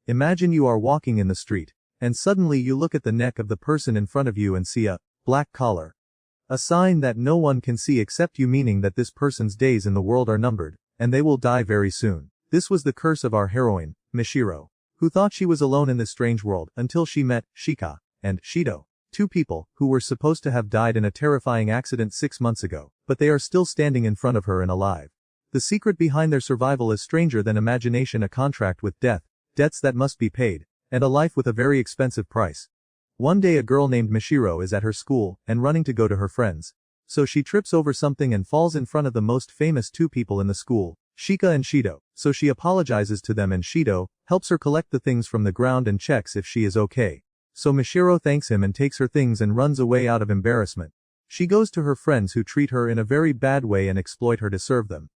Imagine you are walking in the street, and suddenly you look at the neck of the person in front of you and see a black collar. A sign that no one can see except you, meaning that this person's days in the world are numbered, and they will die very soon. This was the curse of our heroine, Michiro, who thought she was alone in this strange world until she met Shika and Shido, two people who were supposed to have died in a terrifying accident 6 months ago, but they are still standing in front of her and alive. The secret behind their survival is stranger than imagination: a contract with death, debts that must be paid, and a life with a very expensive price. One day a girl named Michiro is at her school and running to go to her friends. So she trips over something and falls in front of the most famous two people in the school, Shika and Shido. So she apologizes to them and Shido helps her collect the things from the ground and checks if she is okay. So Michiro thanks him and takes her things and runs away out of embarrassment. She goes to her friends who treat her in a very bad way and exploit her to serve them.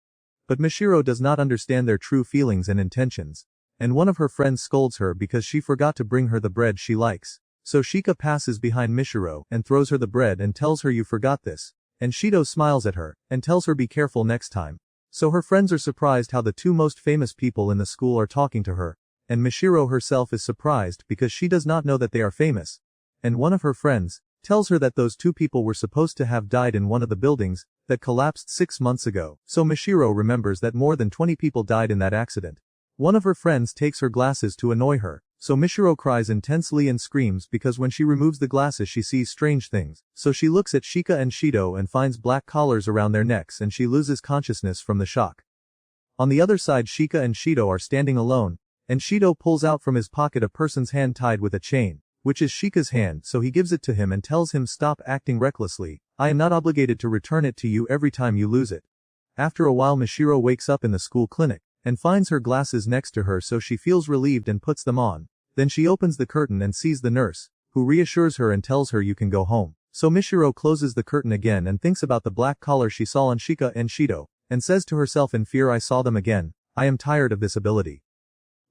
But Michiro does not understand their true feelings and intentions. And one of her friends scolds her because she forgot to bring her the bread she likes. So Shika passes behind Michiro and throws her the bread and tells her, "You forgot this." And Shido smiles at her and tells her, "Be careful next time." So her friends are surprised how the two most famous people in the school are talking to her. And Michiro herself is surprised because she does not know that they are famous. And one of her friends tells her that those two people were supposed to have died in one of the buildings that collapsed 6 months ago. So Michiro remembers that more than 20 people died in that accident. One of her friends takes her glasses to annoy her. So Michiro cries intensely and screams because when she removes the glasses she sees strange things. So she looks at Shika and Shido and finds black collars around their necks and she loses consciousness from the shock. On the other side, Shika and Shido are standing alone, and Shido pulls out from his pocket a person's hand tied with a chain, which is Shika's hand, so he gives it to him and tells him, "Stop acting recklessly. I am not obligated to return it to you every time you lose it." After a while Michiro wakes up in the school clinic and finds her glasses next to her, so she feels relieved and puts them on. Then she opens the curtain and sees the nurse, who reassures her and tells her, "You can go home." So Michiro closes the curtain again and thinks about the black collar she saw on Shika and Shido, and says to herself in fear, "I saw them again. I am tired of this ability."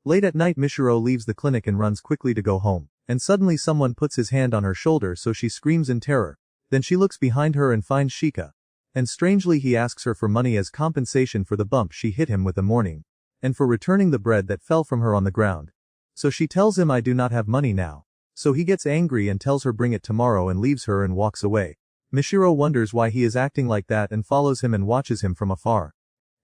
Late at night Michiro leaves the clinic and runs quickly to go home, and suddenly someone puts his hand on her shoulder, so she screams in terror. Then she looks behind her and finds Shika. And strangely he asks her for money as compensation for the bump she hit him with the morning, and for returning the bread that fell from her on the ground. So she tells him, "I do not have money now." So he gets angry and tells her, "Bring it tomorrow," and leaves her and walks away. Michiro wonders why he is acting like that and follows him and watches him from afar.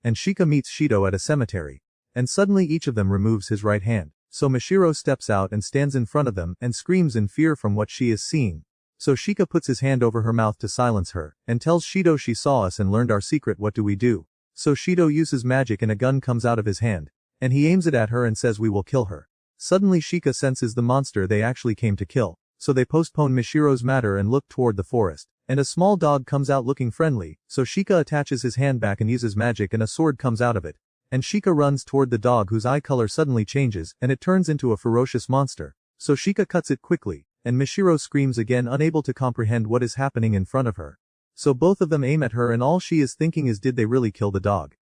And Shika meets Shido at a cemetery. And suddenly each of them removes his right hand. So Michiro steps out and stands in front of them and screams in fear from what she is seeing. So Shika puts his hand over her mouth to silence her, and tells Shido, "She saw us and learned our secret. What do we do?" So Shido uses magic and a gun comes out of his hand. And he aims it at her and says, "We will kill her." Suddenly Shika senses the monster they actually came to kill. So they postpone Michiro's matter and look toward the forest. And a small dog comes out looking friendly, so Shika attaches his hand back and uses magic and a sword comes out of it. And Shika runs toward the dog, whose eye color suddenly changes and it turns into a ferocious monster. So Shika cuts it quickly, and Michiro screams again, unable to comprehend what is happening in front of her. So both of them aim at her and all she is thinking is, did they really kill the dog?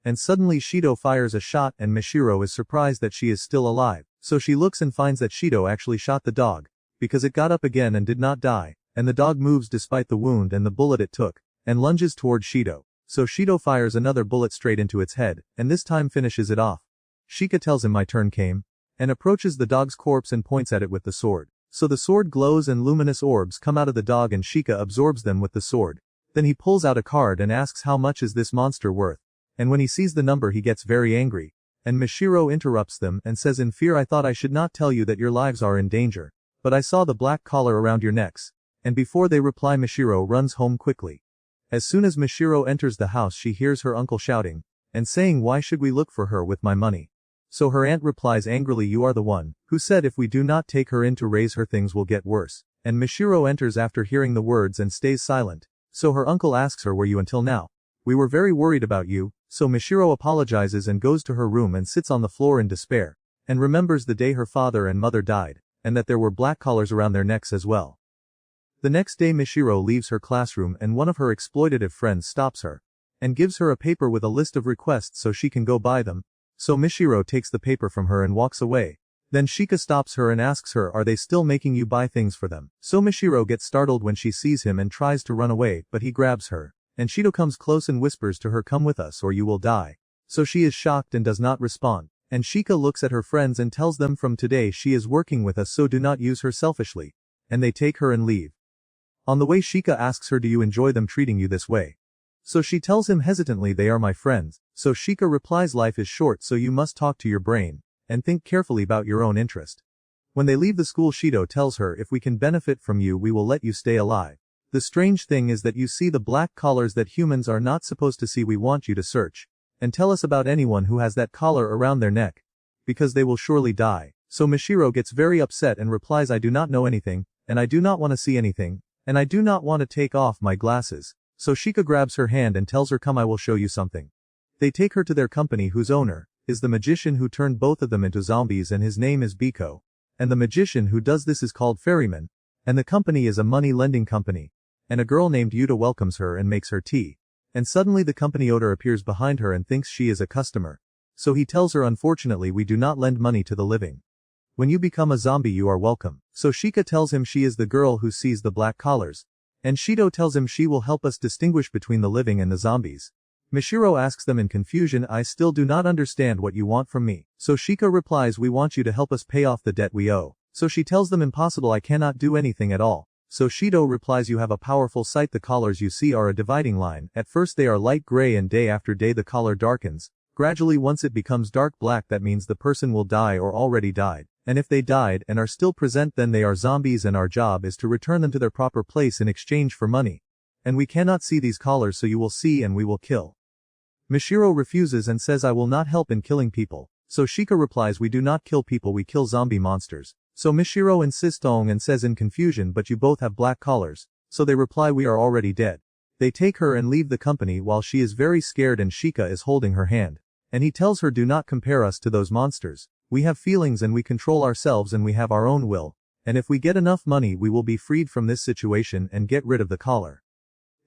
And suddenly Shido fires a shot and Michiro is surprised that she is still alive. So she looks and finds that Shido actually shot the dog, because it got up again and did not die, and the dog moves despite the wound and the bullet it took, and lunges toward Shido. So Shido fires another bullet straight into its head, and this time finishes it off. Shika tells him, "My turn came," and approaches the dog's corpse and points at it with the sword. So the sword glows and luminous orbs come out of the dog and Shika absorbs them with the sword. Then he pulls out a card and asks, "How much is this monster worth?" And when he sees the number he gets very angry. And Michiro interrupts them and says in fear, "I thought I should not tell you that your lives are in danger. But I saw the black collar around your necks." And before they reply Michiro runs home quickly. As soon as Michiro enters the house she hears her uncle shouting, and saying, "Why should we look for her with my money?" So her aunt replies angrily, "You are the one who said if we do not take her in to raise her things will get worse." And Michiro enters after hearing the words and stays silent. So her uncle asks her, "Were you until now? We were very worried about you." So Michiro apologizes and goes to her room and sits on the floor in despair, and remembers the day her father and mother died, and that there were black collars around their necks as well. The next day Michiro leaves her classroom and one of her exploitative friends stops her, and gives her a paper with a list of requests so she can go buy them. So Michiro takes the paper from her and walks away. Then Shika stops her and asks her, "Are they still making you buy things for them?" So Michiro gets startled when she sees him and tries to run away, but he grabs her. And Shido comes close and whispers to her, "Come with us or you will die." So she is shocked and does not respond. And Shika looks at her friends and tells them from today she is working with us, so do not use her selfishly. And they take her and leave. On the way, Shika asks her, do you enjoy them treating you this way? So she tells him hesitantly, they are my friends. So Shika replies, life is short, so you must talk to your brain and think carefully about your own interest. When they leave the school, Shido tells her, if we can benefit from you, we will let you stay alive. The strange thing is that you see the black collars that humans are not supposed to see. We want you to search and tell us about anyone who has that collar around their neck, because they will surely die. So Mishiro gets very upset and replies, I do not know anything, and I do not want to see anything, and I do not want to take off my glasses. So Shika grabs her hand and tells her, come, I will show you something. They take her to their company, whose owner is the magician who turned both of them into zombies, and his name is Biko. And the magician who does this is called Ferryman. And the company is a money lending company. And a girl named Yuta welcomes her and makes her tea. And suddenly the company owner appears behind her and thinks she is a customer. So he tells her, unfortunately we do not lend money to the living. When you become a zombie you are welcome. So Shika tells him she is the girl who sees the black collars. And Shido tells him she will help us distinguish between the living and the zombies. Mishiro asks them in confusion, I still do not understand what you want from me. So Shika replies, we want you to help us pay off the debt we owe. So she tells them, impossible, I cannot do anything at all. So Shido replies, you have a powerful sight. The collars you see are a dividing line. At first they are light gray, and day after day the collar darkens. Gradually once it becomes dark black, that means the person will die or already died. And if they died and are still present, then they are zombies, and our job is to return them to their proper place in exchange for money. And we cannot see these collars, so you will see and we will kill. Mishiro refuses and says, I will not help in killing people. So Shika replies, we do not kill people, we kill zombie monsters. So Mishiro insists and says in confusion, but you both have black collars. So they reply, we are already dead. They take her and leave the company while she is very scared and Shika is holding her hand. And he tells her, do not compare us to those monsters. We have feelings and we control ourselves and we have our own will. And if we get enough money we will be freed from this situation and get rid of the collar.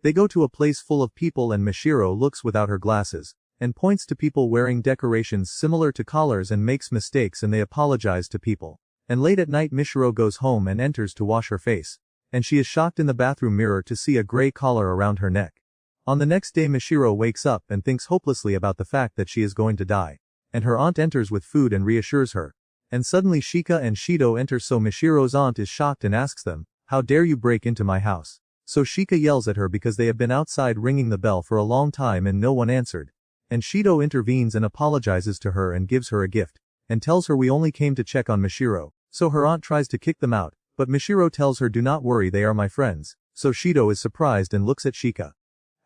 They go to a place full of people and Mishiro looks without her glasses and points to people wearing decorations similar to collars and makes mistakes, and they apologize to people. And late at night Mishiro goes home and enters to wash her face. And she is shocked in the bathroom mirror to see a gray collar around her neck. On the next day Mishiro wakes up and thinks hopelessly about the fact that she is going to die. And her aunt enters with food and reassures her. And suddenly Shika and Shido enter, so Mishiro's aunt is shocked and asks them, how dare you break into my house? So Shika yells at her because they have been outside ringing the bell for a long time and no one answered. And Shido intervenes and apologizes to her and gives her a gift. And tells her, we only came to check on Mishiro. So her aunt tries to kick them out, but Mishiro tells her, do not worry, they are my friends. So Shido is surprised and looks at Shika.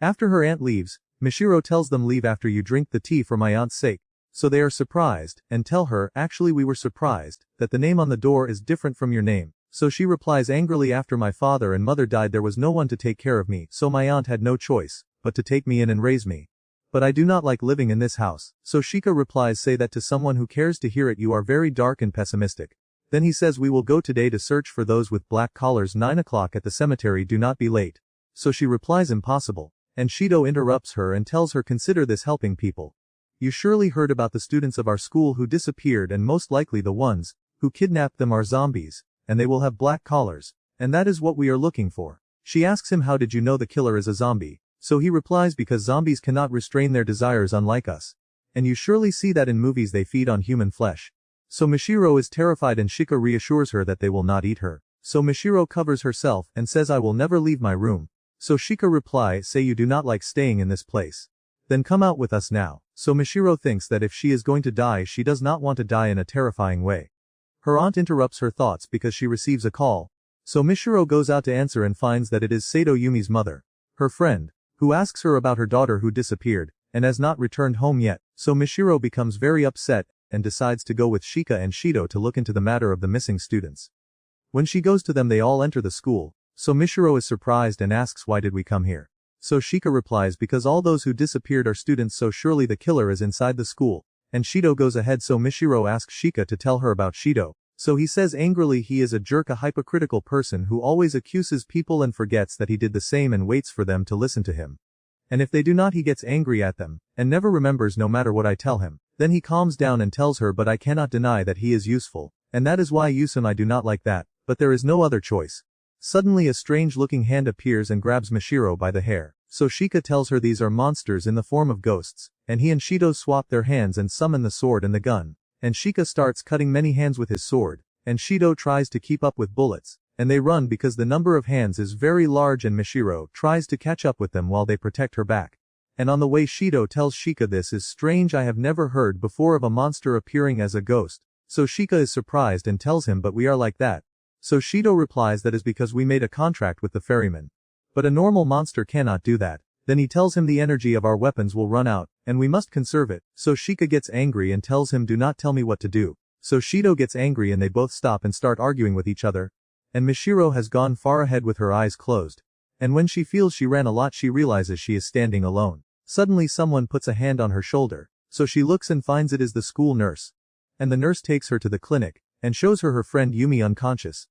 After her aunt leaves, Mishiro tells them, leave after you drink the tea for my aunt's sake. So they are surprised and tell her, actually we were surprised that the name on the door is different from your name. So she replies angrily, after my father and mother died there was no one to take care of me, so my aunt had no choice but to take me in and raise me. But I do not like living in this house. So Shika replies, say that to someone who cares to hear it, you are very dark and pessimistic. Then he says, we will go today to search for those with black collars, 9 o'clock at the cemetery, do not be late. So she replies, impossible. And Shido interrupts her and tells her, consider this helping people. You surely heard about the students of our school who disappeared, and most likely the ones who kidnapped them are zombies. And they will have black collars. And that is what we are looking for. She asks him, how did you know the killer is a zombie? So he replies, because zombies cannot restrain their desires unlike us. And you surely see that in movies they feed on human flesh. So Mishiro is terrified and Shika reassures her that they will not eat her. So Mishiro covers herself and says, I will never leave my room. So Shika replies, say you do not like staying in this place. Then come out with us now. So Mishiro thinks that if she is going to die, she does not want to die in a terrifying way. Her aunt interrupts her thoughts because she receives a call. So Mishiro goes out to answer and finds that it is Sato Yumi's mother, her friend, who asks her about her daughter who disappeared and has not returned home yet. So Mishiro becomes very upset and decides to go with Shika and Shido to look into the matter of the missing students. When she goes to them, they all enter the school. So Mishiro is surprised and asks, why did we come here? So Shika replies, because all those who disappeared are students, so surely the killer is inside the school. And Shido goes ahead, so Mishiro asks Shika to tell her about Shido. So he says angrily he is a jerk, a hypocritical person who always accuses people and forgets that he did the same and waits for them to listen to him. And if they do not, he gets angry at them and never remembers no matter what I tell him. Then he calms down and tells her, but I cannot deny that he is useful. And that is why I do not like that, but there is no other choice. Suddenly a strange looking hand appears and grabs Mishiro by the hair. So Shika tells her these are monsters in the form of ghosts, and he and Shido swap their hands and summon the sword and the gun. and Shika starts cutting many hands with his sword, and Shido tries to keep up with bullets, and they run because the number of hands is very large and Mishiro tries to catch up with them while they protect her back. And on the way Shido tells Shika this is strange, I have never heard before of a monster appearing as a ghost. So Shika is surprised and tells him but we are like that. So Shido replies that is because we made a contract with the ferryman. But a normal monster cannot do that. Then he tells him the energy of our weapons will run out, and we must conserve it. So Shika gets angry and tells him do not tell me what to do. So Shido gets angry and they both stop and start arguing with each other. And Mishiro has gone far ahead with her eyes closed. And when she feels she ran a lot she realizes she is standing alone. Suddenly someone puts a hand on her shoulder. So she looks and finds it is the school nurse. And the nurse takes her to the clinic, and shows her her friend Yumi unconscious.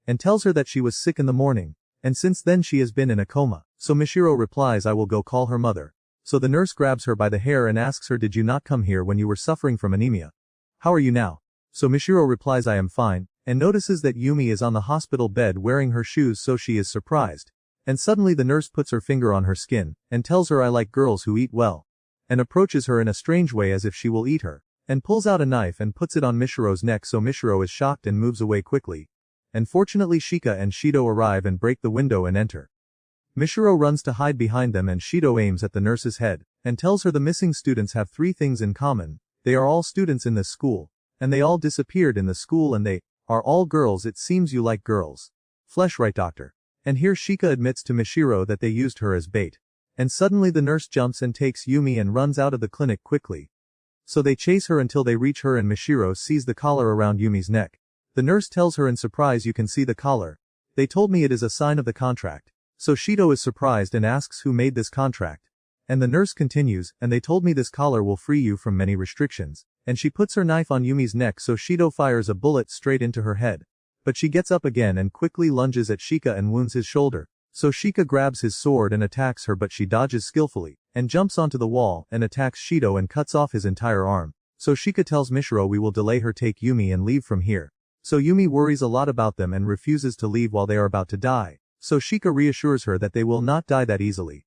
And tells her that she was sick in the morning. And since then she has been in a coma. So Mishiro replies I will go call her mother. So the nurse grabs her by the hair and asks her did you not come here when you were suffering from anemia? How are you now? So Mishiro replies I am fine, and notices that Yumi is on the hospital bed wearing her shoes so she is surprised. And suddenly the nurse puts her finger on her skin, and tells her I like girls who eat well. And approaches her in a strange way as if she will eat her. And pulls out a knife and puts it on Mishiro's neck so Mishiro is shocked and moves away quickly. And fortunately Shika and Shido arrive and break the window and enter. Mishiro runs to hide behind them and Shido aims at the nurse's head, and tells her the missing students have 3 things in common. They are all students in this school. And they all disappeared in the school and they are all girls. It seems you like girls. Flesh right doctor. And here Shika admits to Mishiro that they used her as bait. And suddenly the nurse jumps and takes Yumi and runs out of the clinic quickly. So they chase her until they reach her and Mishiro sees the collar around Yumi's neck. The nurse tells her in surprise you can see the collar. They told me it is a sign of the contract. So Shido is surprised and asks who made this contract. And the nurse continues, and they told me this collar will free you from many restrictions. And she puts her knife on Yumi's neck so Shido fires a bullet straight into her head. But she gets up again and quickly lunges at Shika and wounds his shoulder. So Shika grabs his sword and attacks her but she dodges skillfully, and jumps onto the wall and attacks Shido and cuts off his entire arm. So Shika tells Mishiro we will delay her take Yumi and leave from here. So Yumi worries a lot about them and refuses to leave while they are about to die. So Shika reassures her that they will not die that easily.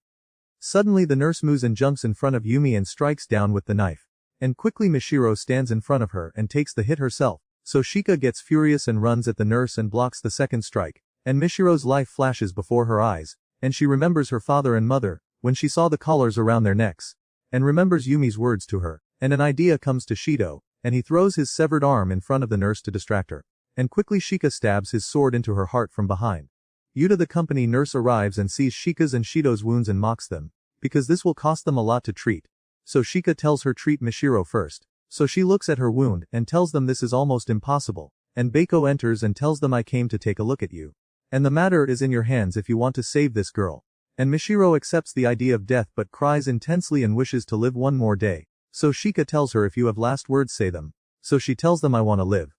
Suddenly the nurse moves and jumps in front of Yumi and strikes down with the knife. And quickly Mishiro stands in front of her and takes the hit herself. So Shika gets furious and runs at the nurse and blocks the second strike. And Mishiro's life flashes before her eyes. And she remembers her father and mother, when she saw the collars around their necks. And remembers Yumi's words to her. And an idea comes to Shido, and he throws his severed arm in front of the nurse to distract her. And quickly Shika stabs his sword into her heart from behind. Yuta the company nurse arrives and sees Shika's and Shido's wounds and mocks them. Because this will cost them a lot to treat. So Shika tells her treat Mishiro first. So she looks at her wound and tells them this is almost impossible. And Beiko enters and tells them I came to take a look at you. And the matter is in your hands if you want to save this girl. And Mishiro accepts the idea of death but cries intensely and wishes to live one more day. So Shika tells her if you have last words say them. So she tells them I want to live.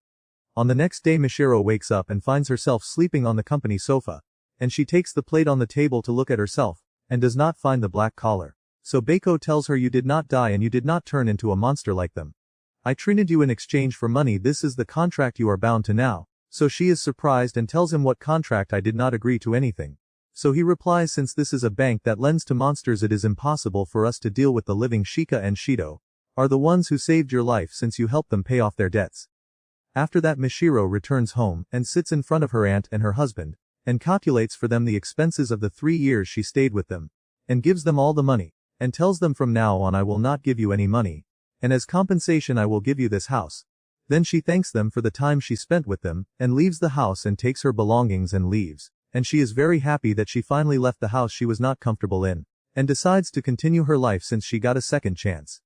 On the next day Mishiro wakes up and finds herself sleeping on the company sofa. And she takes the plate on the table to look at herself, and does not find the black collar. So Beiko tells her you did not die and you did not turn into a monster like them. I treated you in exchange for money, this is the contract you are bound to now. So she is surprised and tells him what contract I did not agree to anything. So he replies since this is a bank that lends to monsters it is impossible for us to deal with the living. Shika and Shido are the ones who saved your life since you helped them pay off their debts. After that Mishiro returns home and sits in front of her aunt and her husband, and calculates for them the expenses of the 3 years she stayed with them, and gives them all the money, and tells them from now on I will not give you any money, and as compensation I will give you this house. Then she thanks them for the time she spent with them, and leaves the house and takes her belongings and leaves, and she is very happy that she finally left the house she was not comfortable in, and decides to continue her life since she got a second chance.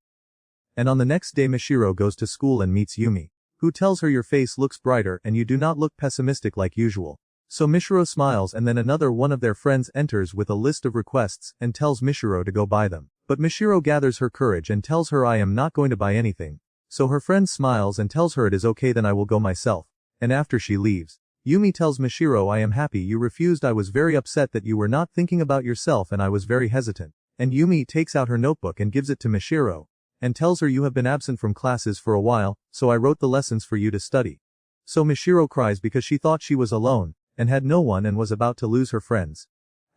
And on the next day Mishiro goes to school and meets Yumi, who tells her your face looks brighter and you do not look pessimistic like usual. So Mishiro smiles and then another one of their friends enters with a list of requests and tells Mishiro to go buy them. But Mishiro gathers her courage and tells her I am not going to buy anything. So her friend smiles and tells her it is okay then I will go myself. And after she leaves, Yumi tells Mishiro I am happy you refused I was very upset that you were not thinking about yourself and I was very hesitant. And Yumi takes out her notebook and gives it to Mishiro. And tells her you have been absent from classes for a while, so I wrote the lessons for you to study. So Mishiro cries because she thought she was alone, and had no one and was about to lose her friends.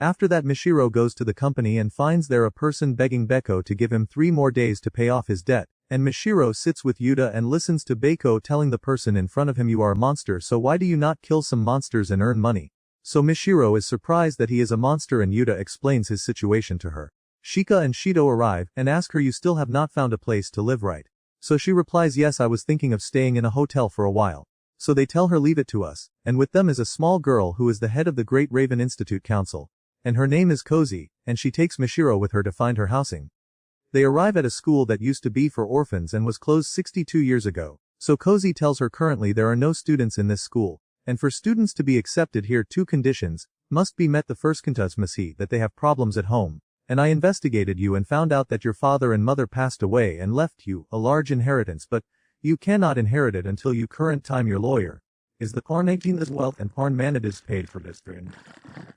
After that Mishiro goes to the company and finds there a person begging Beiko to give him 3 more days to pay off his debt, And Mishiro sits with Yuta and listens to Beiko telling the person in front of him, you are a monster, so why do you not kill some monsters and earn money? So Mishiro is surprised that he is a monster and Yuta explains his situation to her. Shika and Shido arrive and ask her, you still have not found a place to live, right? So she replies, yes, I was thinking of staying in a hotel for a while. So they tell her, leave it to us, and with them is a small girl who is the head of the Great Raven Institute Council. And her name is Cozy, and she takes Mishiro with her to find her housing. They arrive at a school that used to be for orphans and was closed 62 years ago. So Cozy tells her currently there are no students in this school, and for students to be accepted here 2 conditions must be met. The first condition must be that they have problems at home. And I investigated you and found out that your father and mother passed away and left you a large inheritance, but you cannot inherit it until you current time your lawyer is the parnating this wealth and parnmanid is paid for this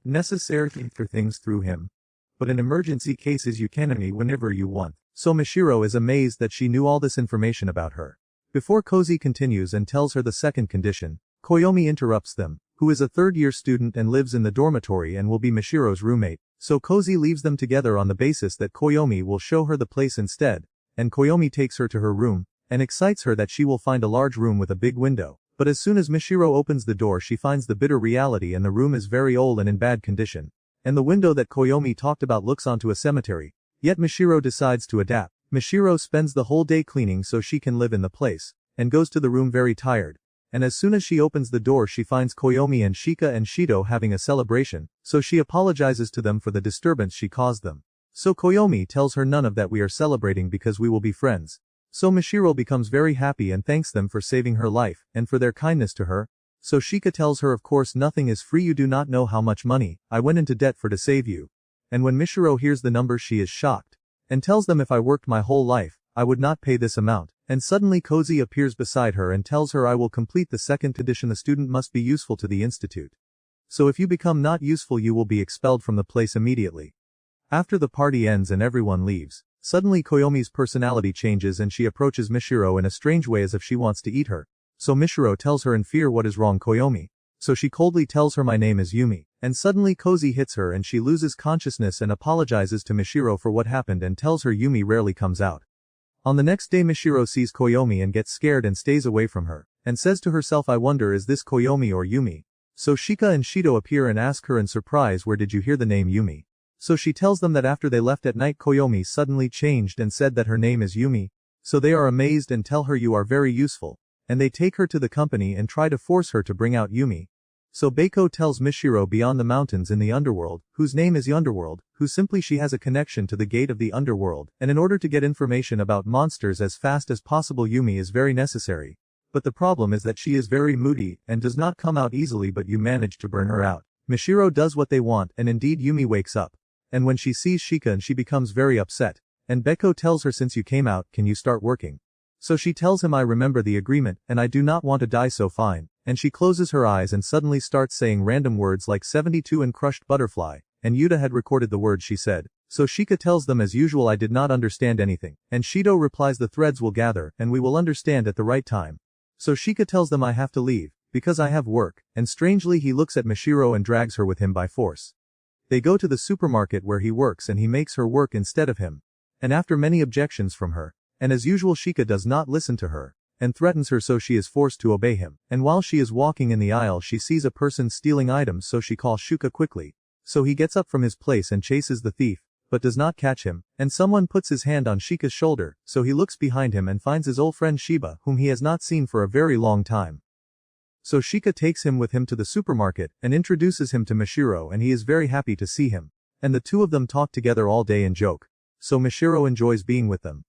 necessary for things through him. But in emergency cases you can me whenever you want. So Mishiro is amazed that she knew all this information about her. Before Cozy continues and tells her the second condition, Koyomi interrupts them, who is a third-year student and lives in the dormitory and will be Mishiro's roommate. So Cozy leaves them together on the basis that Koyomi will show her the place instead, and Koyomi takes her to her room, and excites her that she will find a large room with a big window. But as soon as Mishiro opens the door she finds the bitter reality and the room is very old and in bad condition. And the window that Koyomi talked about looks onto a cemetery. Yet Mishiro decides to adapt. Mishiro spends the whole day cleaning so she can live in the place, and goes to the room very tired. And as soon as she opens the door she finds Koyomi and Shika and Shido having a celebration, so she apologizes to them for the disturbance she caused them. So Koyomi tells her, none of that, we are celebrating because we will be friends. So Mishiro becomes very happy and thanks them for saving her life, and for their kindness to her. So Shika tells her, of course nothing is free, you do not know how much money I went into debt for to save you. And when Mishiro hears the number she is shocked, and tells them, if I worked my whole life, I would not pay this amount. And suddenly Cozy appears beside her and tells her, I will complete the second condition, the student must be useful to the institute. So if you become not useful you will be expelled from the place immediately. After the party ends and everyone leaves, suddenly Koyomi's personality changes and she approaches Mishiro in a strange way as if she wants to eat her. So Mishiro tells her in fear, what is wrong Koyomi? So she coldly tells her, my name is Yumi. And suddenly Cozy hits her and she loses consciousness and apologizes to Mishiro for what happened and tells her Yumi rarely comes out. On the next day Mishiro sees Koyomi and gets scared and stays away from her, and says to herself, I wonder, is this Koyomi or Yumi? So Shika and Shido appear and ask her in surprise, where did you hear the name Yumi? So she tells them that after they left at night Koyomi suddenly changed and said that her name is Yumi. So they are amazed and tell her, you are very useful, and they take her to the company and try to force her to bring out Yumi. So Beiko tells Mishiro beyond the mountains in the underworld, whose name is Underworld, who simply she has a connection to the gate of the underworld, and in order to get information about monsters as fast as possible Yumi is very necessary. But the problem is that she is very moody and does not come out easily, but you manage to burn her out. Mishiro does what they want and indeed Yumi wakes up. And when she sees Shika and she becomes very upset. And Beiko tells her, since you came out, can you start working? So she tells him, I remember the agreement and I do not want to die, so fine. And she closes her eyes and suddenly starts saying random words like 72 and crushed butterfly, and Yuta had recorded the words she said. So Shika tells them, as usual I did not understand anything, and Shido replies, the threads will gather and we will understand at the right time. So Shika tells them, I have to leave, because I have work, and strangely he looks at Mishiro and drags her with him by force. They go to the supermarket where he works and he makes her work instead of him. And after many objections from her, and as usual Shika does not listen to her, and threatens her, so she is forced to obey him. And while she is walking in the aisle she sees a person stealing items, so she calls Shuka quickly. So he gets up from his place and chases the thief, but does not catch him, and someone puts his hand on Shika's shoulder, so he looks behind him and finds his old friend Shiba, whom he has not seen for a very long time. So Shika takes him with him to the supermarket and introduces him to Mishiro, and he is very happy to see him. And the two of them talk together all day and joke. So Mishiro enjoys being with them.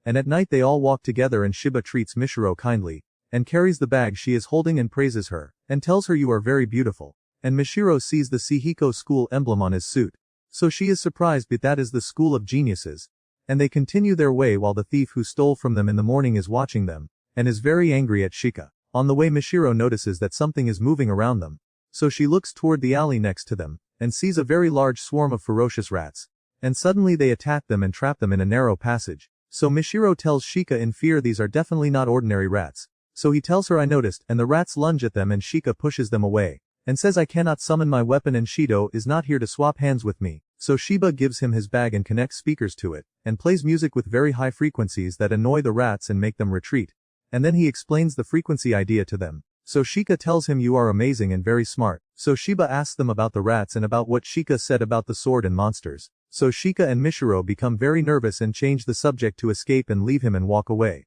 And at night they all walk together and Shiba treats Mishiro kindly, and carries the bag she is holding and praises her, and tells her, you are very beautiful. And Mishiro sees the Sihiko school emblem on his suit. So she is surprised, but that is the school of geniuses. And they continue their way while the thief who stole from them in the morning is watching them, and is very angry at Shika. On the way Mishiro notices that something is moving around them. So she looks toward the alley next to them, and sees a very large swarm of ferocious rats. And suddenly they attack them and trap them in a narrow passage. So Mishiro tells Shika in fear, these are definitely not ordinary rats. So he tells her, I noticed, and the rats lunge at them and Shika pushes them away, and says, I cannot summon my weapon and Shido is not here to swap hands with me. So Shiba gives him his bag and connects speakers to it, and plays music with very high frequencies that annoy the rats and make them retreat. And then he explains the frequency idea to them. So Shika tells him you are amazing and very smart. So Shiba asks them about the rats and about what Shika said about the sword and monsters. So Shika and Mishiro become very nervous and change the subject to escape and leave him and walk away.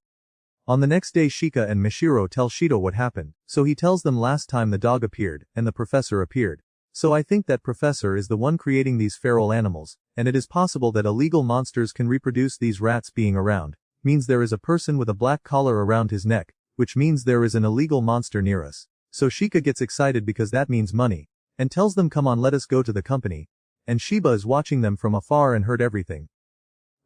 On the next day Shika and Mishiro tell Shido what happened. So he tells them last time the dog appeared, and the professor appeared. So I think that professor is the one creating these feral animals, and it is possible that illegal monsters can reproduce these rats being around. Means there is a person with a black collar around his neck, which means there is an illegal monster near us. So Shika gets excited because that means money, and tells them come on let us go to the company. And Shiba is watching them from afar and heard everything.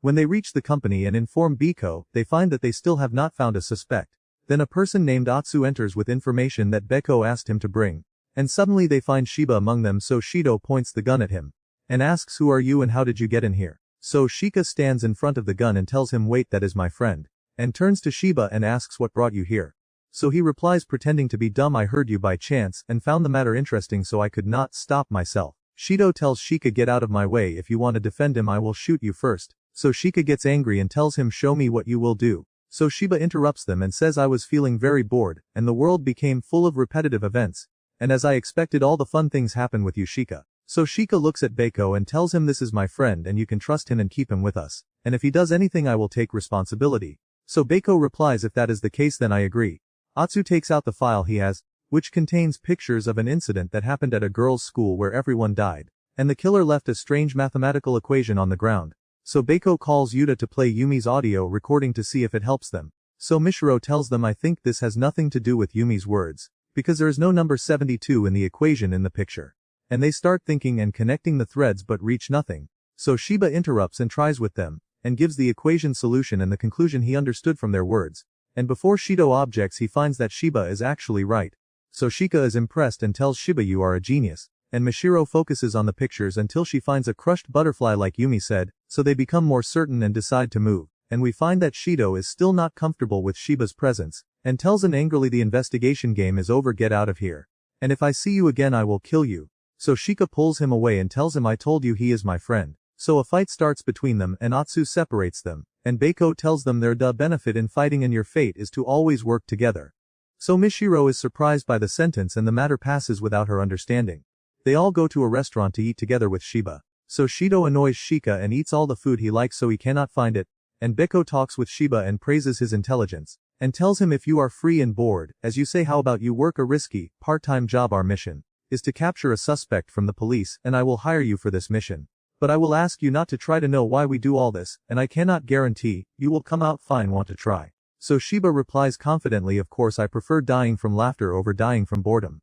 When they reach the company and inform Biko, they find that they still have not found a suspect. Then a person named Atsu enters with information that Beko asked him to bring. And suddenly they find Shiba among them so Shido points the gun at him. And asks who are you and how did you get in here? So Shika stands in front of the gun and tells him wait that is my friend. And turns to Shiba and asks what brought you here. So he replies pretending to be dumb I heard you by chance and found the matter interesting so I could not stop myself. Shido tells Shika get out of my way if you want to defend him I will shoot you first. So Shika gets angry and tells him show me what you will do. So Shiba interrupts them and says I was feeling very bored and the world became full of repetitive events. And as I expected all the fun things happen with you Shika. So Shika looks at Beko and tells him this is my friend and you can trust him and keep him with us. And if he does anything I will take responsibility. So Beko replies if that is the case then I agree. Atsu takes out the file he has, which contains pictures of an incident that happened at a girls' school where everyone died. And the killer left a strange mathematical equation on the ground. So Beko calls Yuta to play Yumi's audio recording to see if it helps them. So Mishiro tells them I think this has nothing to do with Yumi's words. Because there is no number 72 in the equation in the picture. And they start thinking and connecting the threads but reach nothing. So Shiba interrupts and tries with them. And gives the equation solution and the conclusion he understood from their words. And before Shido objects he finds that Shiba is actually right. So Shika is impressed and tells Shiba you are a genius. And Mishiro focuses on the pictures until she finds a crushed butterfly like Yumi said, so they become more certain and decide to move. And we find that Shido is still not comfortable with Shiba's presence, and tells him angrily the investigation game is over get out of here. And if I see you again I will kill you. So Shika pulls him away and tells him I told you he is my friend. So a fight starts between them and Atsu separates them, and Beko tells them their benefit in fighting and your fate is to always work together. So Mishiro is surprised by the sentence and the matter passes without her understanding. They all go to a restaurant to eat together with Shiba. So Shido annoys Shika and eats all the food he likes so he cannot find it, and Beko talks with Shiba and praises his intelligence, and tells him if you are free and bored, as you say how about you work a risky, part-time job our mission is to capture a suspect from the police and I will hire you for this mission. But I will ask you not to try to know why we do all this, and I cannot guarantee, you will come out fine want to try. So Shiba replies confidently of course I prefer dying from laughter over dying from boredom.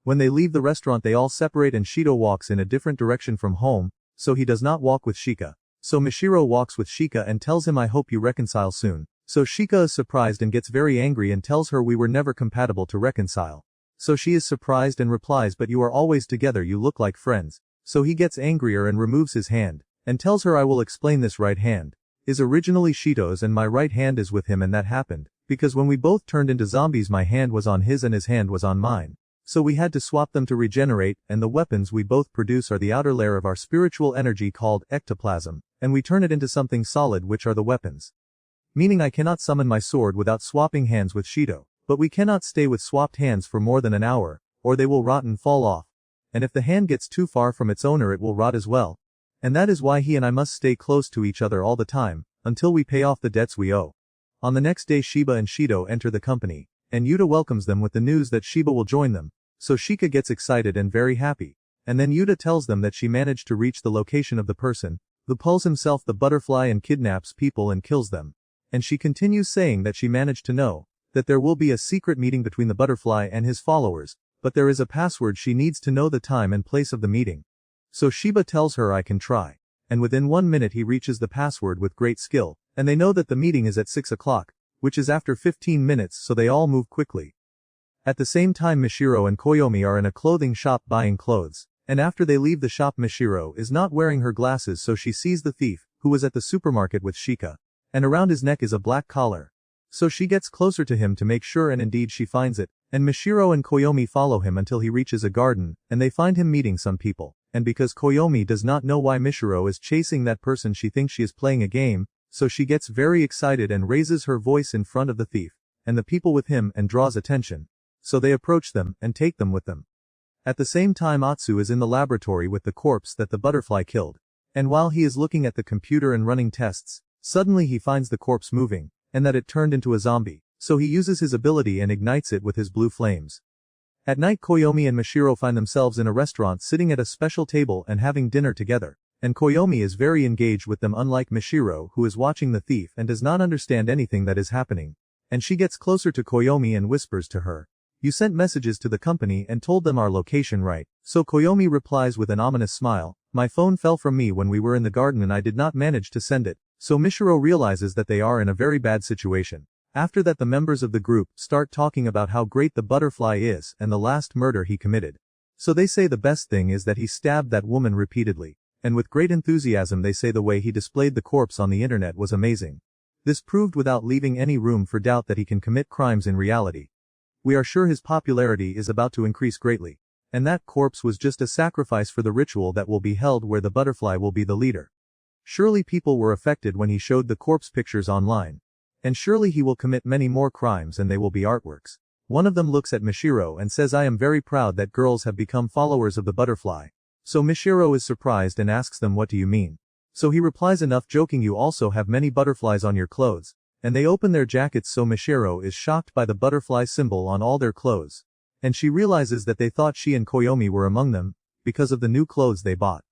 When they leave the restaurant they all separate and Shido walks in a different direction from home, so he does not walk with Shika. So Mishiro walks with Shika and tells him I hope you reconcile soon. So Shika is surprised and gets very angry and tells her we were never compatible to reconcile. So she is surprised and replies but you are always together you look like friends. So he gets angrier and removes his hand, and tells her I will explain this right hand is originally Shido's and my right hand is with him and that happened, because when we both turned into zombies my hand was on his and his hand was on mine. So we had to swap them to regenerate, and the weapons we both produce are the outer layer of our spiritual energy called ectoplasm, and we turn it into something solid which are the weapons. Meaning I cannot summon my sword without swapping hands with Shido, but we cannot stay with swapped hands for more than an hour, or they will rot and fall off. And if the hand gets too far from its owner it will rot as well. And that is why he and I must stay close to each other all the time, until we pay off the debts we owe. On the next day Shiba and Shido enter the company, and Yuta welcomes them with the news that Shiba will join them, so Shika gets excited and very happy. And then Yuta tells them that she managed to reach the location of the person, who pulls himself the butterfly and kidnaps people and kills them. And she continues saying that she managed to know that there will be a secret meeting between the butterfly and his followers, but there is a password she needs to know the time and place of the meeting. So Shiba tells her I can try. And within 1 minute he reaches the password with great skill, and they know that the meeting is at 6 o'clock, which is after 15 minutes so they all move quickly. At the same time Mishiro and Koyomi are in a clothing shop buying clothes, and after they leave the shop Mishiro is not wearing her glasses so she sees the thief, who was at the supermarket with Shika. And around his neck is a black collar. So she gets closer to him to make sure and indeed she finds it, and Mishiro and Koyomi follow him until he reaches a garden, and they find him meeting some people. and because Koyomi does not know why Mishiro is chasing that person, she thinks she is playing a game, so she gets very excited and raises her voice in front of the thief, and the people with him, and draws attention. So they approach them, and take them with them. At the same time, Atsu is in the laboratory with the corpse that the butterfly killed. And while he is looking at the computer and running tests, suddenly he finds the corpse moving, and that it turned into a zombie, so he uses his ability and ignites it with his blue flames. At night, Koyomi and Mishiro find themselves in a restaurant sitting at a special table and having dinner together, and Koyomi is very engaged with them, unlike Mishiro, who is watching the thief and does not understand anything that is happening. And she gets closer to Koyomi and whispers to her, "You sent messages to the company and told them our location, right?" So Koyomi replies with an ominous smile, "My phone fell from me when we were in the garden and I did not manage to send it." So Mishiro realizes that they are in a very bad situation. After that, the members of the group start talking about how great the butterfly is and the last murder he committed. So they say the best thing is that he stabbed that woman repeatedly. And with great enthusiasm they say the way he displayed the corpse on the internet was amazing. This proved without leaving any room for doubt that he can commit crimes in reality. We are sure his popularity is about to increase greatly. And that corpse was just a sacrifice for the ritual that will be held where the butterfly will be the leader. Surely people were affected when he showed the corpse pictures online. And surely he will commit many more crimes and they will be artworks. One of them looks at Mishiro and says, "I am very proud that girls have become followers of the butterfly." So Mishiro is surprised and asks them, "What do you mean?" So he replies, "Enough joking, you also have many butterflies on your clothes." And they open their jackets, so Mishiro is shocked by the butterfly symbol on all their clothes. And she realizes that they thought she and Koyomi were among them, because of the new clothes they bought.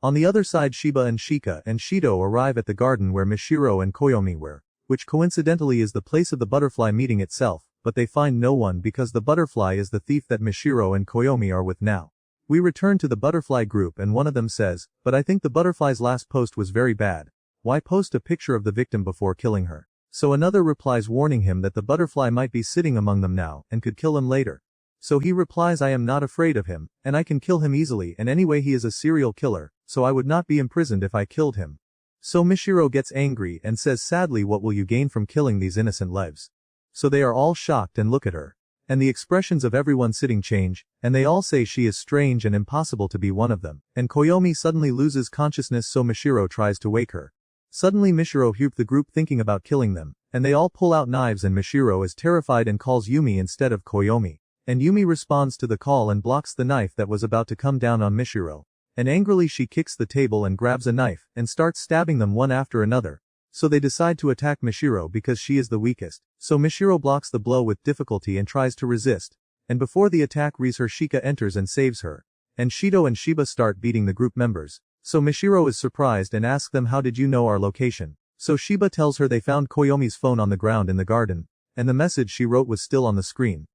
On the other side, Shiba and Shika and Shido arrive at the garden where Mishiro and Koyomi were, which coincidentally is the place of the butterfly meeting itself, but they find no one because the butterfly is the thief that Mishiro and Koyomi are with now. We return to the butterfly group and one of them says, "But I think the butterfly's last post was very bad. Why post a picture of the victim before killing her?" So another replies, warning him that the butterfly might be sitting among them now and could kill him later. So he replies, "I am not afraid of him, and I can kill him easily, and anyway he is a serial killer, so I would not be imprisoned if I killed him." So Mishiro gets angry and says sadly, "What will you gain from killing these innocent lives?" So they are all shocked and look at her. And the expressions of everyone sitting change, and they all say she is strange and impossible to be one of them. And Koyomi suddenly loses consciousness, so Mishiro tries to wake her. Suddenly Mishiro hears the group thinking about killing them, and they all pull out knives and Mishiro is terrified and calls Yumi instead of Koyomi. And Yumi responds to the call and blocks the knife that was about to come down on Mishiro. And angrily she kicks the table and grabs a knife and starts stabbing them one after another. So they decide to attack Mishiro because she is the weakest. So Mishiro blocks the blow with difficulty and tries to resist. And before the attack reaches her, Shika enters and saves her. And Shido and Shiba start beating the group members. So Mishiro is surprised and asks them, "How did you know our location?" So Shiba tells her they found Koyomi's phone on the ground in the garden. And the message she wrote was still on the screen.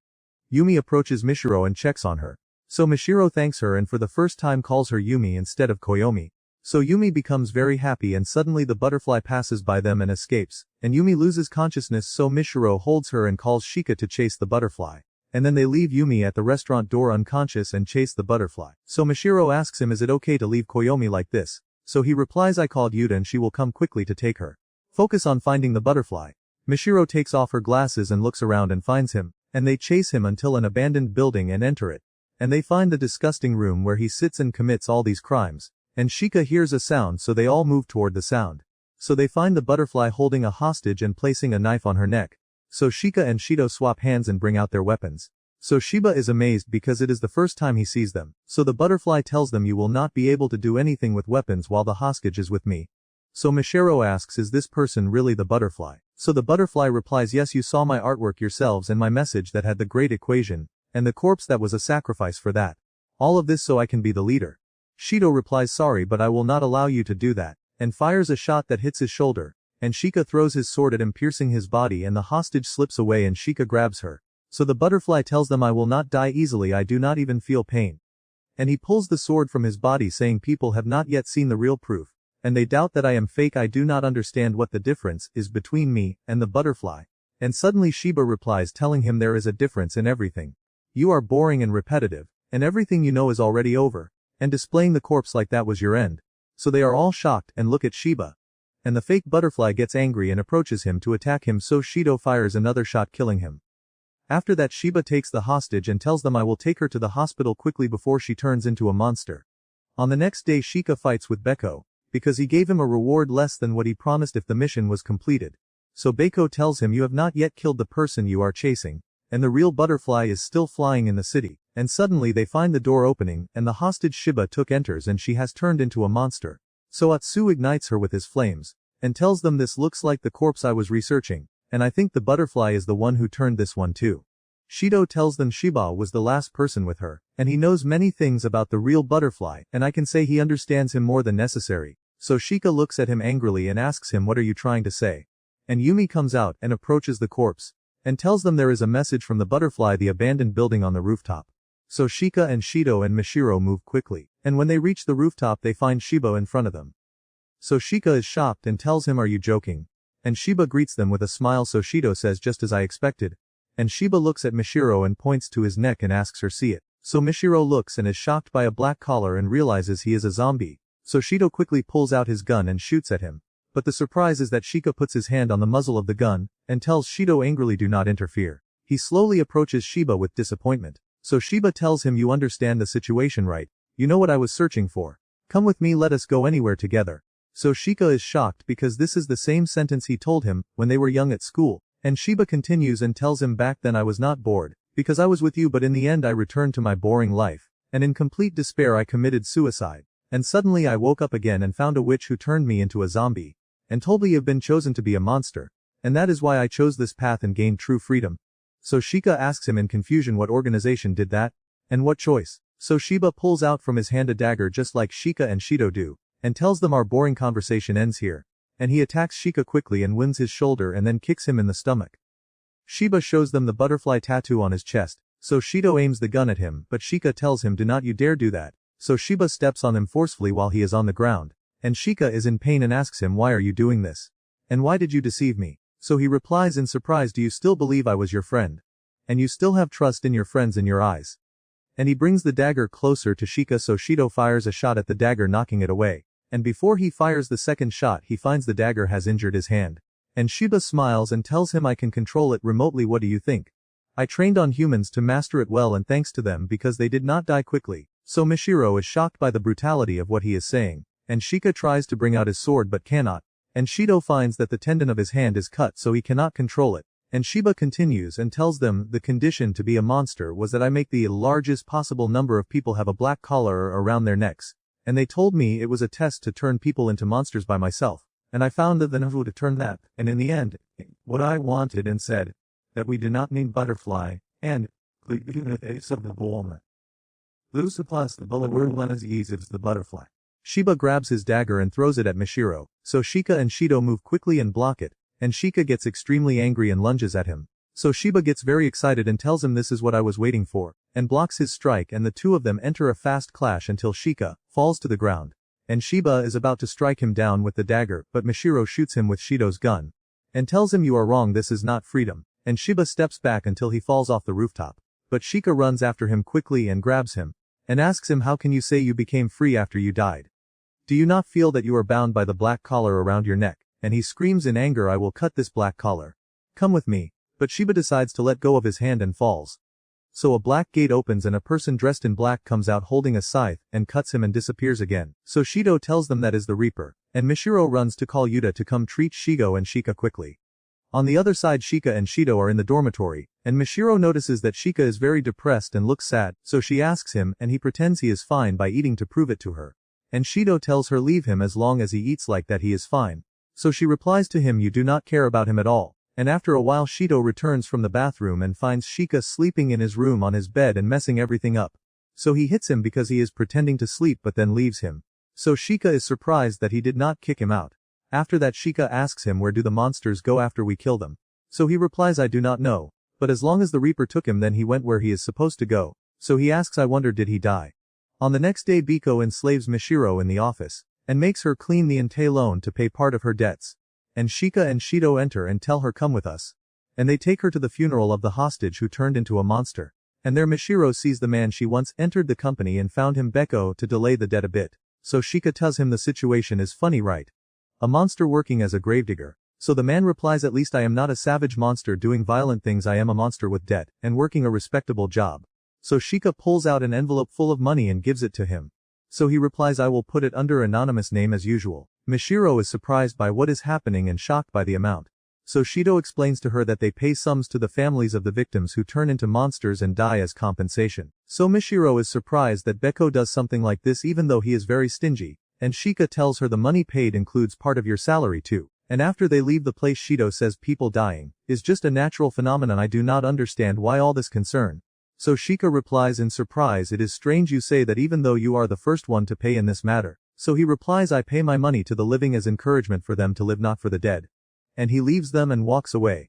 Yumi approaches Mishiro and checks on her. So Mishiro thanks her and for the first time calls her Yumi instead of Koyomi. So Yumi becomes very happy and suddenly the butterfly passes by them and escapes, and Yumi loses consciousness, so Mishiro holds her and calls Shika to chase the butterfly. And then they leave Yumi at the restaurant door unconscious and chase the butterfly. So Mishiro asks him, "Is it okay to leave Koyomi like this?" So he replies, "I called Yuta and she will come quickly to take her. Focus on finding the butterfly." Mishiro takes off her glasses and looks around and finds him, and they chase him until an abandoned building and enter it. And they find the disgusting room where he sits and commits all these crimes. And Shika hears a sound, so they all move toward the sound. So they find the butterfly holding a hostage and placing a knife on her neck. So Shika and Shido swap hands and bring out their weapons. So Shiba is amazed because it is the first time he sees them. So the butterfly tells them, "You will not be able to do anything with weapons while the hostage is with me." So Mishiro asks, "Is this person really the butterfly?" So the butterfly replies, "Yes, you saw my artwork yourselves and my message that had the great equation, and the corpse that was a sacrifice for that. All of this so I can be the leader." Shido replies, "Sorry, but I will not allow you to do that," and fires a shot that hits his shoulder, and Shika throws his sword at him, piercing his body, and the hostage slips away and Shika grabs her. So the butterfly tells them, "I will not die easily, I do not even feel pain." And he pulls the sword from his body, saying, "People have not yet seen the real proof, and they doubt that I am fake. I do not understand what the difference is between me and the butterfly." And suddenly Shiba replies, telling him there is a difference in everything. "You are boring and repetitive, and everything you know is already over. And displaying the corpse like that was your end." So they are all shocked and look at Shiba. And the fake butterfly gets angry and approaches him to attack him, so Shido fires another shot, killing him. After that, Shiba takes the hostage and tells them, "I will take her to the hospital quickly before she turns into a monster." On the next day Shika fights with Beko, because he gave him a reward less than what he promised if the mission was completed. So Beko tells him you have not yet killed the person you are chasing, and the real butterfly is still flying in the city, and suddenly they find the door opening and the hostage Shiba took enters and she has turned into a monster. So Atsu ignites her with his flames, and tells them this looks like the corpse I was researching, and I think the butterfly is the one who turned this one too. Shido tells them Shiba was the last person with her, and he knows many things about the real butterfly, and I can say he understands him more than necessary. So Shika looks at him angrily and asks him what are you trying to say? And Yumi comes out and approaches the corpse, and tells them there is a message from the butterfly the abandoned building on the rooftop. So Shika and Shido and Mishiro move quickly, and when they reach the rooftop they find Shiba in front of them. So Shika is shocked and tells him are you joking? And Shiba greets them with a smile so Shido says just as I expected. And Shiba looks at Mishiro and points to his neck and asks her see it. So Mishiro looks and is shocked by a black collar and realizes he is a zombie. So Shido quickly pulls out his gun and shoots at him. But the surprise is that Shika puts his hand on the muzzle of the gun, and tells Shido angrily do not interfere. He slowly approaches Shiba with disappointment. So Shiba tells him you understand the situation right? You know what I was searching for. Come with me, let us go anywhere together. So Shika is shocked because this is the same sentence he told him when they were young at school. And Shiba continues and tells him back then I was not bored, because I was with you but in the end I returned to my boring life, and in complete despair I committed suicide. And suddenly I woke up again and found a witch who turned me into a zombie, and told me you've been chosen to be a monster, and that is why I chose this path and gained true freedom. So Shika asks him in confusion what organization did that, and what choice. So Shiba pulls out from his hand a dagger just like Shika and Shido do, and tells them our boring conversation ends here. And he attacks Shika quickly and wins his shoulder and then kicks him in the stomach. Shiba shows them the butterfly tattoo on his chest, so Shido aims the gun at him but Shika tells him do not you dare do that. So Shiba steps on him forcefully while he is on the ground, and Shika is in pain and asks him why are you doing this? And why did you deceive me? So he replies in surprise do you still believe I was your friend? And you still have trust in your friends in your eyes? And he brings the dagger closer to Shika so Shido fires a shot at the dagger knocking it away. And before he fires the second shot he finds the dagger has injured his hand. And Shiba smiles and tells him I can control it remotely what do you think? I trained on humans to master it well and thanks to them because they did not die quickly. So Mishiro is shocked by the brutality of what he is saying, and Shika tries to bring out his sword but cannot, and Shido finds that the tendon of his hand is cut so he cannot control it. And Shiba continues and tells them the condition to be a monster was that I make the largest possible number of people have a black collar around their necks. And they told me it was a test to turn people into monsters by myself, and I found that the Navu to turn that, and in the end, what I wanted and said, that we do not need butterfly, and, the face of the ball. Lusa plus the bullet word lenas eases the butterfly. Shiba grabs his dagger and throws it at Mishiro, so Shika and Shido move quickly and block it, and Shika gets extremely angry and lunges at him. So Shiba gets very excited and tells him this is what I was waiting for, and blocks his strike and the two of them enter a fast clash until Shika falls to the ground. And Shiba is about to strike him down with the dagger but Mishiro shoots him with Shido's gun. And tells him you are wrong this is not freedom, and Shiba steps back until he falls off the rooftop. But Shika runs after him quickly and grabs him, and asks him how can you say you became free after you died? Do you not feel that you are bound by the black collar around your neck? And he screams in anger I will cut this black collar. Come with me. But Shiba decides to let go of his hand and falls. So a black gate opens and a person dressed in black comes out holding a scythe and cuts him and disappears again. So Shido tells them that is the Reaper, and Mishiro runs to call Yuta to come treat Shigo and Shika quickly. On the other side Shika and Shido are in the dormitory, and Mishiro notices that Shika is very depressed and looks sad, so she asks him and he pretends he is fine by eating to prove it to her. And Shido tells her leave him as long as he eats like that he is fine. So she replies to him you do not care about him at all. And after a while Shido returns from the bathroom and finds Shika sleeping in his room on his bed and messing everything up. So he hits him because he is pretending to sleep but then leaves him. So Shika is surprised that he did not kick him out. After that Shika asks him where do the monsters go after we kill them. So he replies I do not know, but as long as the Reaper took him then he went where he is supposed to go. So he asks I wonder did he die. On the next day Biko enslaves Mishiro in the office, and makes her clean the entail loan to pay part of her debts. And Shika and Shido enter and tell her come with us. And they take her to the funeral of the hostage who turned into a monster. And there Mishiro sees the man she once entered the company and found him Beko to delay the debt a bit. So Shika tells him the situation is funny right? A monster working as a gravedigger. So the man replies at least I am not a savage monster doing violent things I am a monster with debt and working a respectable job. So Shika pulls out an envelope full of money and gives it to him. So he replies, I will put it under anonymous name as usual. Mishiro is surprised by what is happening and shocked by the amount. So Shido explains to her that they pay sums to the families of the victims who turn into monsters and die as compensation. So Mishiro is surprised that Beko does something like this even though he is very stingy, and Shika tells her the money paid includes part of your salary too. And after they leave the place, Shido says people dying is just a natural phenomenon. I do not understand why all this concern. So Shika replies in surprise, it is strange you say that even though you are the first one to pay in this matter. So he replies, I pay my money to the living as encouragement for them to live, not for the dead. And he leaves them and walks away.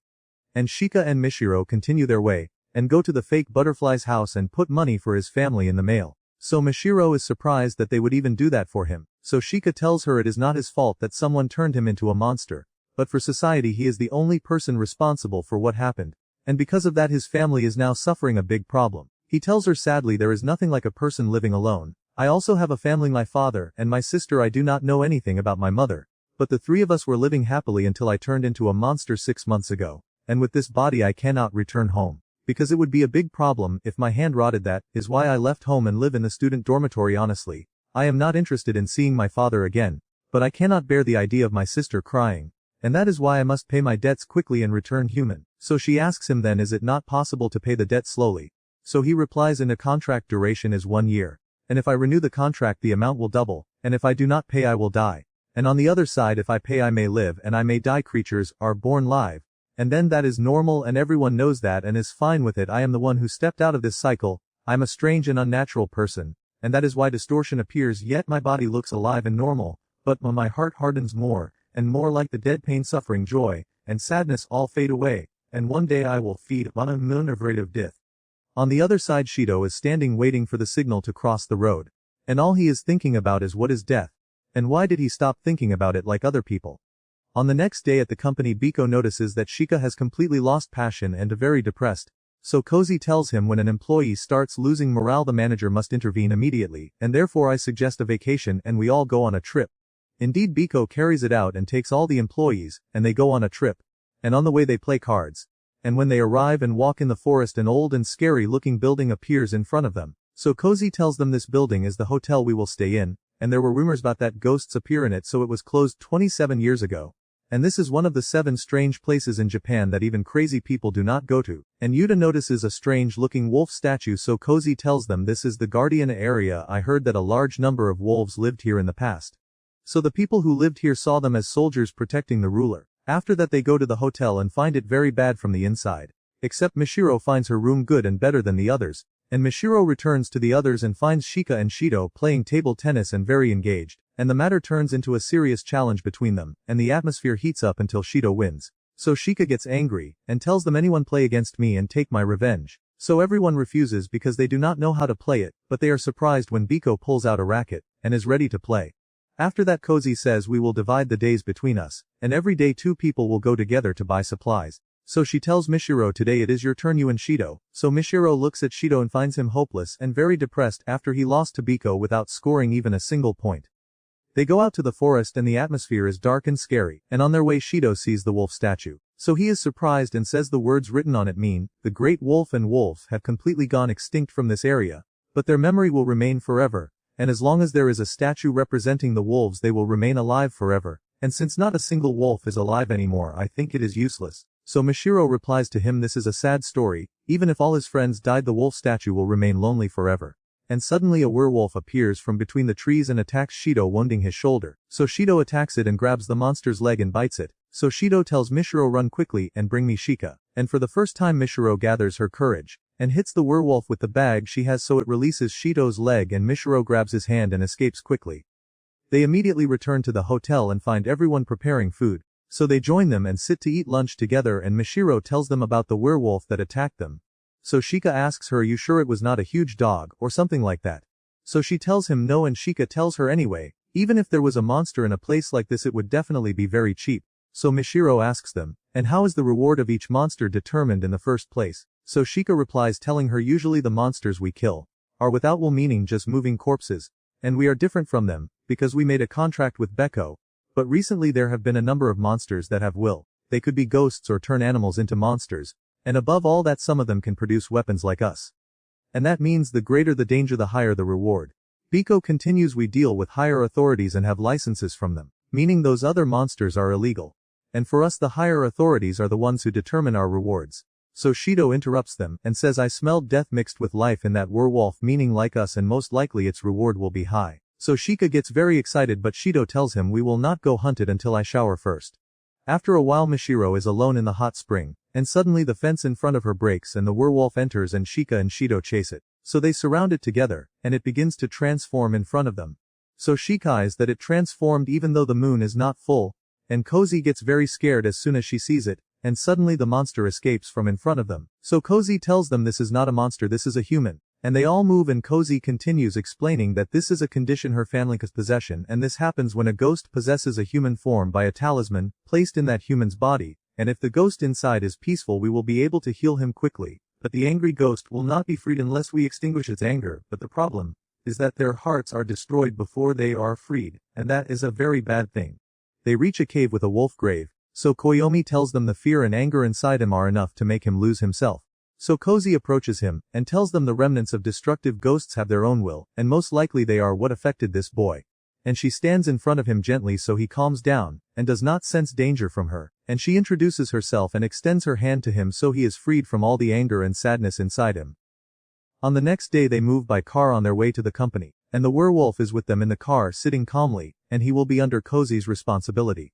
And Shika and Mishiro continue their way, and go to the fake butterfly's house and put money for his family in the mail. So Mishiro is surprised that they would even do that for him. So Shika tells her it is not his fault that someone turned him into a monster, but for society he is the only person responsible for what happened. And because of that his family is now suffering a big problem. He tells her sadly, there is nothing like a person living alone. I also have a family, my father and my sister. I do not know anything about my mother. But the three of us were living happily until I turned into a monster 6 months ago. And with this body I cannot return home. Because it would be a big problem if my hand rotted. That is why I left home and live in the student dormitory. Honestly, I am not interested in seeing my father again. But I cannot bear the idea of my sister crying. And that is why I must pay my debts quickly and return human. So she asks him then, is it not possible to pay the debt slowly? So he replies, in a contract duration is 1 year. And if I renew the contract the amount will double, and if I do not pay I will die. And on the other side if I pay I may live and I may die. Creatures are born live. And then that is normal and everyone knows that and is fine with it. I am the one who stepped out of this cycle. I am a strange and unnatural person. And that is why distortion appears, yet my body looks alive and normal. But my heart hardens more and more, like the dead. Pain, suffering, joy, and sadness all fade away. And one day I will feed on a moon of rate of death. On the other side Shido is standing waiting for the signal to cross the road. And all he is thinking about is what is death. And why did he stop thinking about it like other people? On the next day at the company, Biko notices that Shika has completely lost passion and is very depressed. So Cozy tells him when an employee starts losing morale the manager must intervene immediately, and therefore I suggest a vacation and we all go on a trip. Indeed, Biko carries it out and takes all the employees, and they go on a trip. And on the way they play cards. And when they arrive and walk in the forest, an old and scary looking building appears in front of them. So Cozy tells them this building is the hotel we will stay in, and there were rumors about that ghosts appear in it, so it was closed 27 years ago. And this is one of the 7 strange places in Japan that even crazy people do not go to. And Yuta notices a strange looking wolf statue, so Cozy tells them this is the guardian area. I heard that a large number of wolves lived here in the past. So the people who lived here saw them as soldiers protecting the ruler. After that they go to the hotel and find it very bad from the inside. Except Mishiro finds her room good and better than the others. And Mishiro returns to the others and finds Shika and Shido playing table tennis and very engaged. And the matter turns into a serious challenge between them, and the atmosphere heats up until Shido wins. So Shika gets angry, and tells them, anyone play against me and take my revenge. So everyone refuses because they do not know how to play it, but they are surprised when Biko pulls out a racket, and is ready to play. After that Cozy says we will divide the days between us, and every day 2 people will go together to buy supplies. So she tells Mishiro, today it is your turn, you and Shido. So Mishiro looks at Shido and finds him hopeless and very depressed after he lost to Biko without scoring even a single point. They go out to the forest and the atmosphere is dark and scary, and on their way Shido sees the wolf statue. So he is surprised and says the words written on it mean, the great wolf and wolf have completely gone extinct from this area, but their memory will remain forever, and as long as there is a statue representing the wolves they will remain alive forever, and since not a single wolf is alive anymore I think it is useless. So Mishiro replies to him, this is a sad story, even if all his friends died the wolf statue will remain lonely forever. And suddenly a werewolf appears from between the trees and attacks Shido, wounding his shoulder. So Shido attacks it and grabs the monster's leg and bites it. So Shido tells Mishiro, run quickly and bring me Shika. And for the first time Mishiro gathers her courage, and hits the werewolf with the bag she has, so it releases Shido's leg and Mishiro grabs his hand and escapes quickly. They immediately return to the hotel and find everyone preparing food. So they join them and sit to eat lunch together, and Mishiro tells them about the werewolf that attacked them. So Shika asks her, are you sure it was not a huge dog or something like that? So she tells him no, and Shika tells her anyway, even if there was a monster in a place like this it would definitely be very cheap. So Mishiro asks them, and how is the reward of each monster determined in the first place? So Shika replies telling her, usually the monsters we kill are without will, meaning just moving corpses. And we are different from them, because we made a contract with Beko. But recently there have been a number of monsters that have will. They could be ghosts or turn animals into monsters. And above all that some of them can produce weapons like us. And that means the greater the danger the higher the reward. Biko continues, we deal with higher authorities and have licenses from them, meaning those other monsters are illegal. And for us the higher authorities are the ones who determine our rewards. So Shido interrupts them and says, I smelled death mixed with life in that werewolf, meaning like us, and most likely its reward will be high. So Shika gets very excited, but Shido tells him, we will not go hunt it until I shower first. After a while Mishiro is alone in the hot spring, and suddenly the fence in front of her breaks and the werewolf enters and Shika and Shido chase it. So they surround it together, and it begins to transform in front of them. So Shika eyes that it transformed even though the moon is not full, and Cozy gets very scared as soon as she sees it, and suddenly the monster escapes from in front of them. So Cozy tells them this is not a monster, this is a human. And they all move, and Cozy continues explaining that this is a condition her family has possession, and this happens when a ghost possesses a human form by a talisman placed in that human's body, and if the ghost inside is peaceful we will be able to heal him quickly, but the angry ghost will not be freed unless we extinguish its anger, but the problem is that their hearts are destroyed before they are freed, and that is a very bad thing. They reach a cave with a wolf grave, so Koyomi tells them the fear and anger inside him are enough to make him lose himself. So Cozy approaches him, and tells them the remnants of destructive ghosts have their own will, and most likely they are what affected this boy. And she stands in front of him gently so he calms down, and does not sense danger from her, and she introduces herself and extends her hand to him so he is freed from all the anger and sadness inside him. On the next day they move by car on their way to the company, and the werewolf is with them in the car sitting calmly, and he will be under Cozy's responsibility.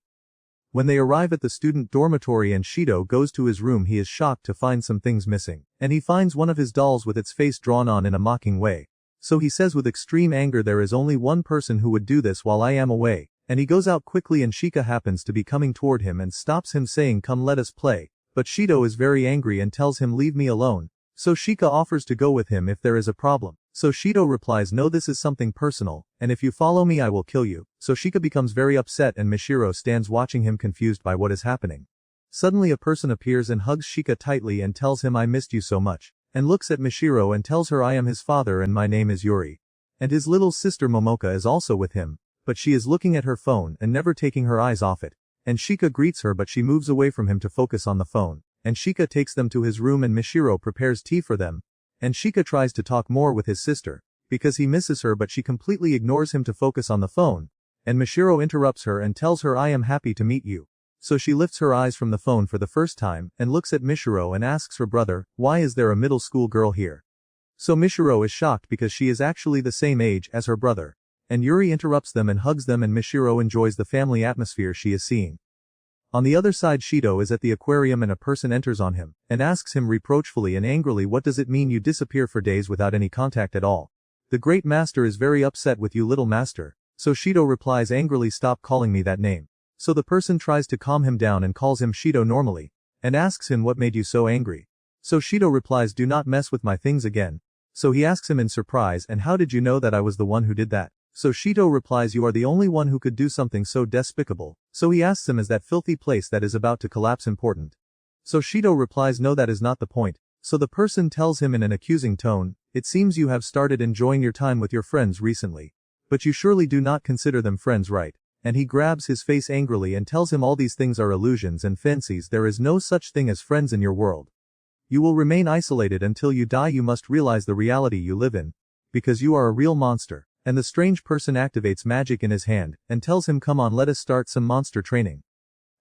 When they arrive at the student dormitory and Shido goes to his room, he is shocked to find some things missing, and he finds one of his dolls with its face drawn on in a mocking way. So he says with extreme anger, there is only one person who would do this while I am away, and he goes out quickly and Shika happens to be coming toward him and stops him saying, come let us play, but Shido is very angry and tells him leave me alone. So Shika offers to go with him if there is a problem. So Shido replies, no, this is something personal, and if you follow me I will kill you. So Shika becomes very upset and Mishiro stands watching him confused by what is happening. Suddenly a person appears and hugs Shika tightly and tells him I missed you so much, and looks at Mishiro and tells her I am his father and my name is Yuri. And his little sister Momoka is also with him, but she is looking at her phone and never taking her eyes off it. And Shika greets her but she moves away from him to focus on the phone, and Shika takes them to his room and Mishiro prepares tea for them. And Shika tries to talk more with his sister, because he misses her but she completely ignores him to focus on the phone, and Mishiro interrupts her and tells her I am happy to meet you. So she lifts her eyes from the phone for the first time and looks at Mishiro and asks her brother, why is there a middle school girl here? So Mishiro is shocked because she is actually the same age as her brother, and Yuri interrupts them and hugs them and Mishiro enjoys the family atmosphere she is seeing. On the other side Shido is at the aquarium and a person enters on him, and asks him reproachfully and angrily, what does it mean you disappear for days without any contact at all? The great master is very upset with you little master. So Shido replies angrily, stop calling me that name. So the person tries to calm him down and calls him Shido normally, and asks him what made you so angry. So Shido replies, do not mess with my things again. So he asks him in surprise, and how did you know that I was the one who did that? So Shido replies, you are the only one who could do something so despicable. So he asks him, is that filthy place that is about to collapse important? So Shido replies, no, that is not the point. So the person tells him in an accusing tone, it seems you have started enjoying your time with your friends recently. But you surely do not consider them friends, right? And he grabs his face angrily and tells him all these things are illusions and fancies, there is no such thing as friends in your world. You will remain isolated until you die, you must realize the reality you live in. Because you are a real monster. And the strange person activates magic in his hand, and tells him come on let us start some monster training.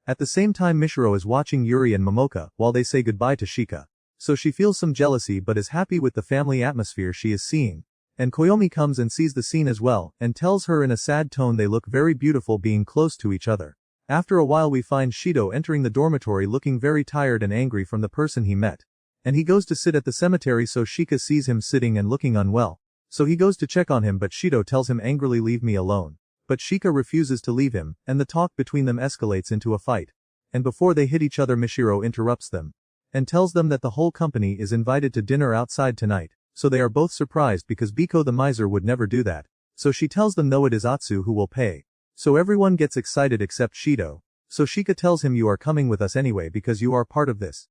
At the same time Mishiro is watching Yuri and Momoka while they say goodbye to Shika. So she feels some jealousy but is happy with the family atmosphere she is seeing. And Koyomi comes and sees the scene as well, and tells her in a sad tone they look very beautiful being close to each other. After a while we find Shido entering the dormitory looking very tired and angry from the person he met. And he goes to sit at the cemetery so Shika sees him sitting and looking unwell. So he goes to check on him but Shido tells him angrily leave me alone. But Shika refuses to leave him, and the talk between them escalates into a fight. And before they hit each other Mishiro interrupts them, and tells them that the whole company is invited to dinner outside tonight. So they are both surprised because Biko the miser would never do that. So she tells them no, it is Atsu who will pay. So everyone gets excited except Shido. So Shika tells him you are coming with us anyway because you are part of this.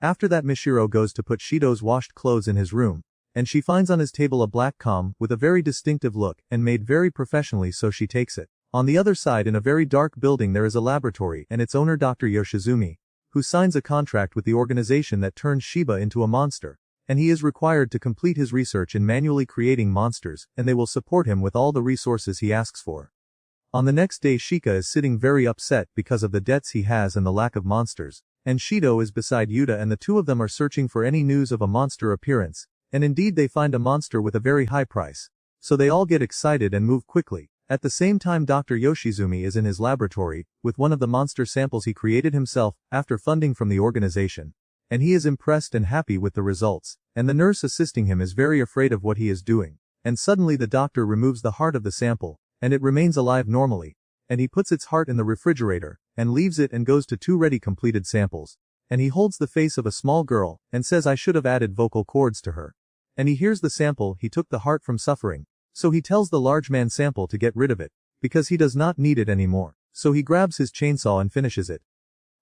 After that Mishiro goes to put Shido's washed clothes in his room. And she finds on his table a black comb with a very distinctive look and made very professionally, so she takes it. On the other side in a very dark building there is a laboratory and its owner Dr. Yoshizumi, who signs a contract with the organization that turns Shiba into a monster. and he is required to complete his research in manually creating monsters, and they will support him with all the resources he asks for. On the next day, Shika is sitting very upset because of the debts he has and the lack of monsters, and Shido is beside Yuta, and the two of them are searching for any news of a monster appearance, and indeed they find a monster with a very high price. So they all get excited and move quickly. At the same time, Dr. Yoshizumi is in his laboratory, with one of the monster samples he created himself, after funding from the organization. And he is impressed and happy with the results, and the nurse assisting him is very afraid of what he is doing. And suddenly the doctor removes the heart of the sample, and it remains alive normally. And he puts its heart in the refrigerator, and leaves it and goes to two ready completed samples. And he holds the face of a small girl, and says I should have added vocal cords to her. And he hears the sample, he took the heart from suffering. So he tells the large man sample to get rid of it, because he does not need it anymore. So he grabs his chainsaw and finishes it.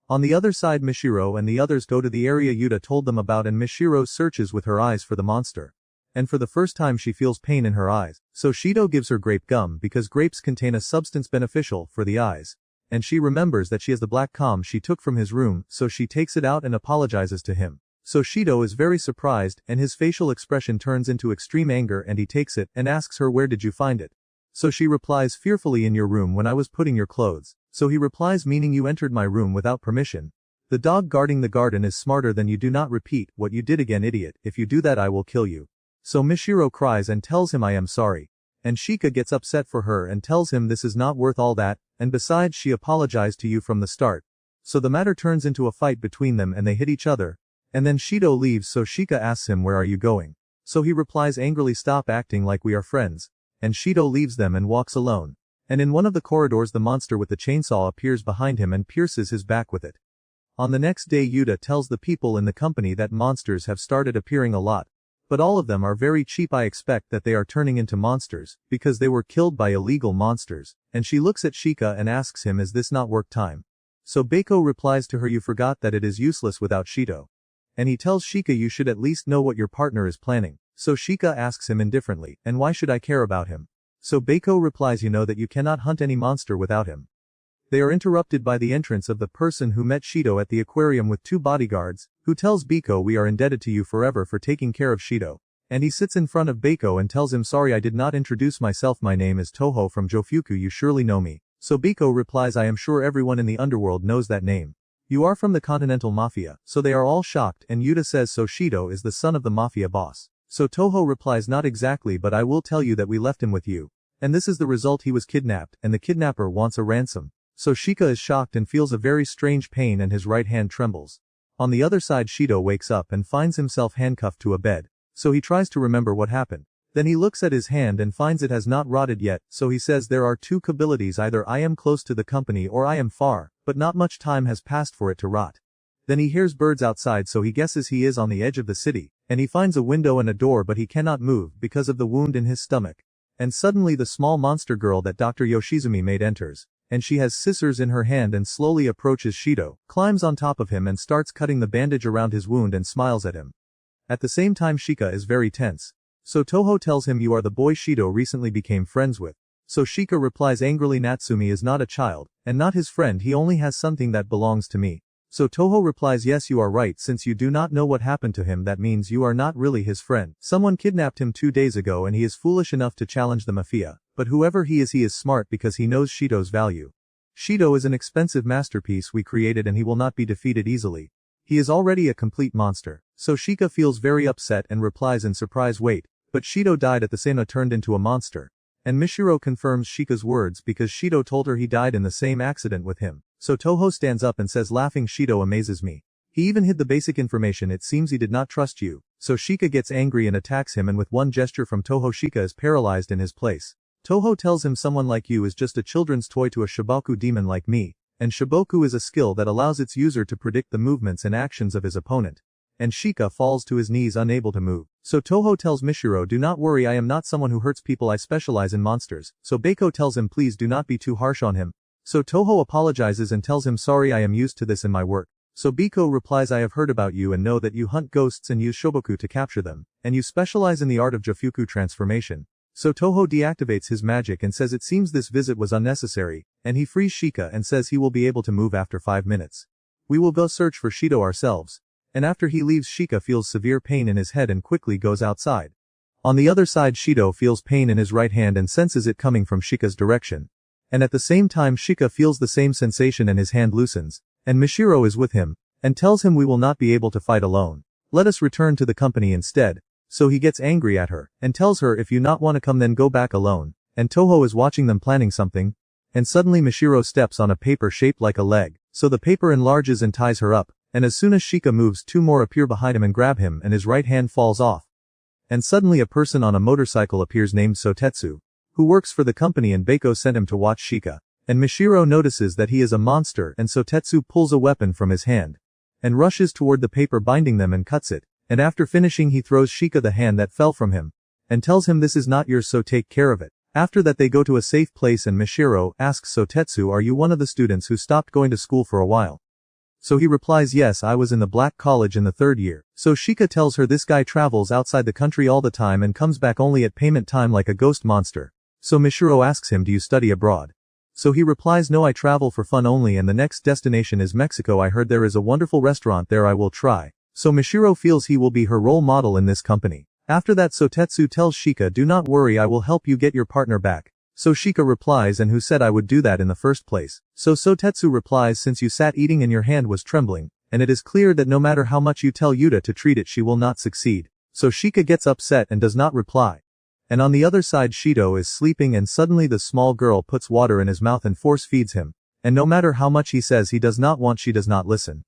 On the other side, Mishiro and the others go to the area Yuta told them about, and Mishiro searches with her eyes for the monster. And for the first time she feels pain in her eyes, so Shido gives her grape gum because grapes contain a substance beneficial for the eyes. And she remembers that she has the black comb she took from his room, so she takes it out and apologizes to him. So Shido is very surprised, and his facial expression turns into extreme anger, and he takes it and asks her, where did you find it? So she replies, fearfully, in your room when I was putting your clothes. So he replies, meaning you entered my room without permission. The dog guarding the garden is smarter than you. Do not repeat what you did again, idiot. If you do that I will kill you. So Mishiro cries and tells him I am sorry. And Shika gets upset for her and tells him this is not worth all that, and besides she apologized to you from the start. So the matter turns into a fight between them and they hit each other. And then Shido leaves, so Shika asks him, where are you going? So he replies angrily, stop acting like we are friends. And Shido leaves them and walks alone. And in one of the corridors the monster with the chainsaw appears behind him and pierces his back with it. On the next day Yuta tells the people in the company that monsters have started appearing a lot. But all of them are very cheap. I expect that they are turning into monsters, because they were killed by illegal monsters. And she looks at Shika and asks him, is this not work time? So Beiko replies to her, you forgot that it is useless without Shido. And he tells Shika, you should at least know what your partner is planning. So Shika asks him indifferently, and why should I care about him? So Beiko replies, you know that you cannot hunt any monster without him. They are interrupted by the entrance of the person who met Shido at the aquarium with two bodyguards, who tells Beiko, we are indebted to you forever for taking care of Shido. And he sits in front of Beiko and tells him, sorry I did not introduce myself, my name is Toho from Jofuku, you surely know me. So Beiko replies, I am sure everyone in the underworld knows that name. You are from the Continental Mafia. So they are all shocked, and Yuta says, so Shido is the son of the mafia boss. So Toho replies, not exactly, but I will tell you that we left him with you. And this is the result, he was kidnapped, and the kidnapper wants a ransom. So Shika is shocked and feels a very strange pain and his right hand trembles. On the other side Shido wakes up and finds himself handcuffed to a bed. So he tries to remember what happened. Then he looks at his hand and finds it has not rotted yet, so he says there are two capabilities, either I am close to the company or I am far, but not much time has passed for it to rot. Then he hears birds outside, so he guesses he is on the edge of the city, and he finds a window and a door, but he cannot move because of the wound in his stomach. And suddenly the small monster girl that Dr. Yoshizumi made enters, and she has scissors in her hand and slowly approaches Shido, climbs on top of him and starts cutting the bandage around his wound and smiles at him. At the same time Shika is very tense. So Toho tells him, you are the boy Shido recently became friends with. So Shika replies angrily, Natsumi is not a child, and not his friend, he only has something that belongs to me. So Toho replies, yes you are right, since you do not know what happened to him that means you are not really his friend. Someone kidnapped him 2 days ago and he is foolish enough to challenge the mafia, but whoever he is smart because he knows Shido's value. Shido is an expensive masterpiece we created and he will not be defeated easily. He is already a complete monster. So Shika feels very upset and replies in surprise, wait, but Shido died at the same turned into a monster. And Mishiro confirms Shika's words because Shido told her he died in the same accident with him. So Toho stands up and says, laughing, Shido amazes me. He even hid the basic information, it seems he did not trust you. So Shika gets angry and attacks him, and with one gesture from Toho Shika is paralyzed in his place. Toho tells him, someone like you is just a children's toy to a Shiboku demon like me, and Shiboku is a skill that allows its user to predict the movements and actions of his opponent. And Shika falls to his knees unable to move. So Toho tells Mishiro, do not worry, I am not someone who hurts people, I specialize in monsters. So Beiko tells him, please do not be too harsh on him. So Toho apologizes and tells him, sorry, I am used to this in my work. So Beiko replies, I have heard about you and know that you hunt ghosts and use Shoboku to capture them, and you specialize in the art of Jofuku transformation. So Toho deactivates his magic and says it seems this visit was unnecessary, and he frees Shika and says he will be able to move after 5 minutes. We will go search for Shido ourselves. and after he leaves Shika feels severe pain in his head and quickly goes outside. On the other side Shido feels pain in his right hand and senses it coming from Shika's direction. And at the same time Shika feels the same sensation and his hand loosens, and Mishiro is with him, and tells him we will not be able to fight alone. Let us return to the company instead. So he gets angry at her, and tells her if you not want to come then go back alone, and Toho is watching them planning something, and suddenly Mishiro steps on a paper shaped like a leg, so the paper enlarges and ties her up, and as soon as Shika moves 2 more appear behind him and grab him and his right hand falls off. And suddenly a person on a motorcycle appears named Sotetsu, who works for the company and Beiko sent him to watch Shika, and Mishiro notices that he is a monster and Sotetsu pulls a weapon from his hand, and rushes toward the paper binding them and cuts it, and after finishing he throws Shika the hand that fell from him, and tells him this is not yours so take care of it. After that they go to a safe place and Mishiro asks Sotetsu are you one of the students who stopped going to school for a while? So he replies yes I was in the Black College in the 3rd year. So Shika tells her this guy travels outside the country all the time and comes back only at payment time like a ghost monster. So Mishiro asks him do you study abroad? So he replies no I travel for fun only and the next destination is Mexico I heard there is a wonderful restaurant there I will try. So Mishiro feels he will be her role model in this company. After that Sotetsu tells Shika do not worry I will help you get your partner back. So Shika replies and who said I would do that in the first place. So Sotetsu replies since you sat eating and your hand was trembling, and it is clear that no matter how much you tell Yuta to treat it she will not succeed. So Shika gets upset and does not reply. And on the other side Shido is sleeping and suddenly the small girl puts water in his mouth and force feeds him. And no matter how much he says he does not want she does not listen.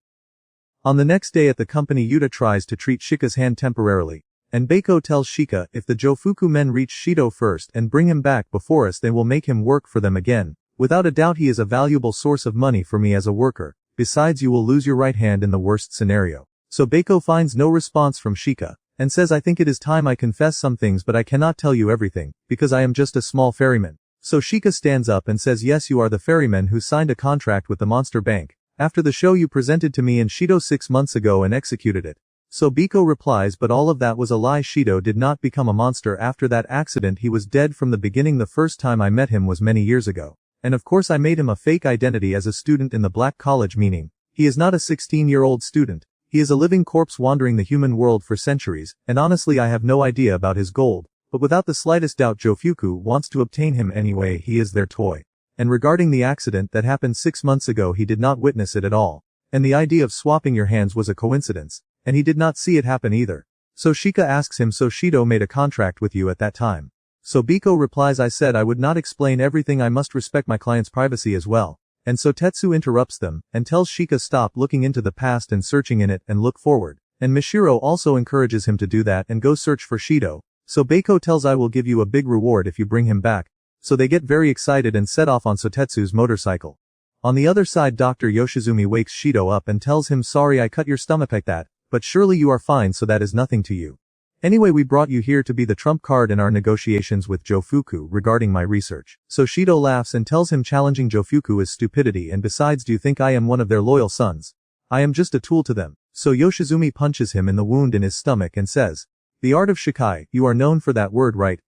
On the next day at the company Yuta tries to treat Shika's hand temporarily. And Beiko tells Shika if the Jofuku men reach Shido first and bring him back before us they will make him work for them again. Without a doubt he is a valuable source of money for me as a worker. Besides you will lose your right hand in the worst scenario. So Beiko finds no response from Shika, and says I think it is time I confess some things but I cannot tell you everything, because I am just a small ferryman. So Shika stands up and says yes you are the ferryman who signed a contract with the Monster Bank. After the show you presented to me in Shido 6 months ago and executed it. So Beiko replies but all of that was a lie Shido did not become a monster after that accident he was dead from the beginning the first time I met him was many years ago. And of course I made him a fake identity as a student in the Black College meaning, he is not a 16-year-old student, he is a living corpse wandering the human world for centuries, and honestly I have no idea about his gold, but without the slightest doubt Jofuku wants to obtain him anyway he is their toy. And regarding the accident that happened 6 months ago he did not witness it at all. And the idea of swapping your hands was a coincidence. And he did not see it happen either. So Shika asks him so Shido made a contract with you at that time. So Beiko replies I said I would not explain everything I must respect my client's privacy as well. And so Tetsu interrupts them, and tells Shika stop looking into the past and searching in it and look forward. And Mishiro also encourages him to do that and go search for Shido. So Beiko tells I will give you a big reward if you bring him back. So they get very excited and set off on Sotetsu's motorcycle. On the other side Dr. Yoshizumi wakes Shido up and tells him sorry I cut your stomach like that. But surely you are fine so that is nothing to you. Anyway we brought you here to be the trump card in our negotiations with Jofuku regarding my research. So Shido laughs and tells him challenging Jofuku is stupidity and besides do you think I am one of their loyal sons? I am just a tool to them. So Yoshizumi punches him in the wound in his stomach and says, the art of Shikai, you are known for that word right?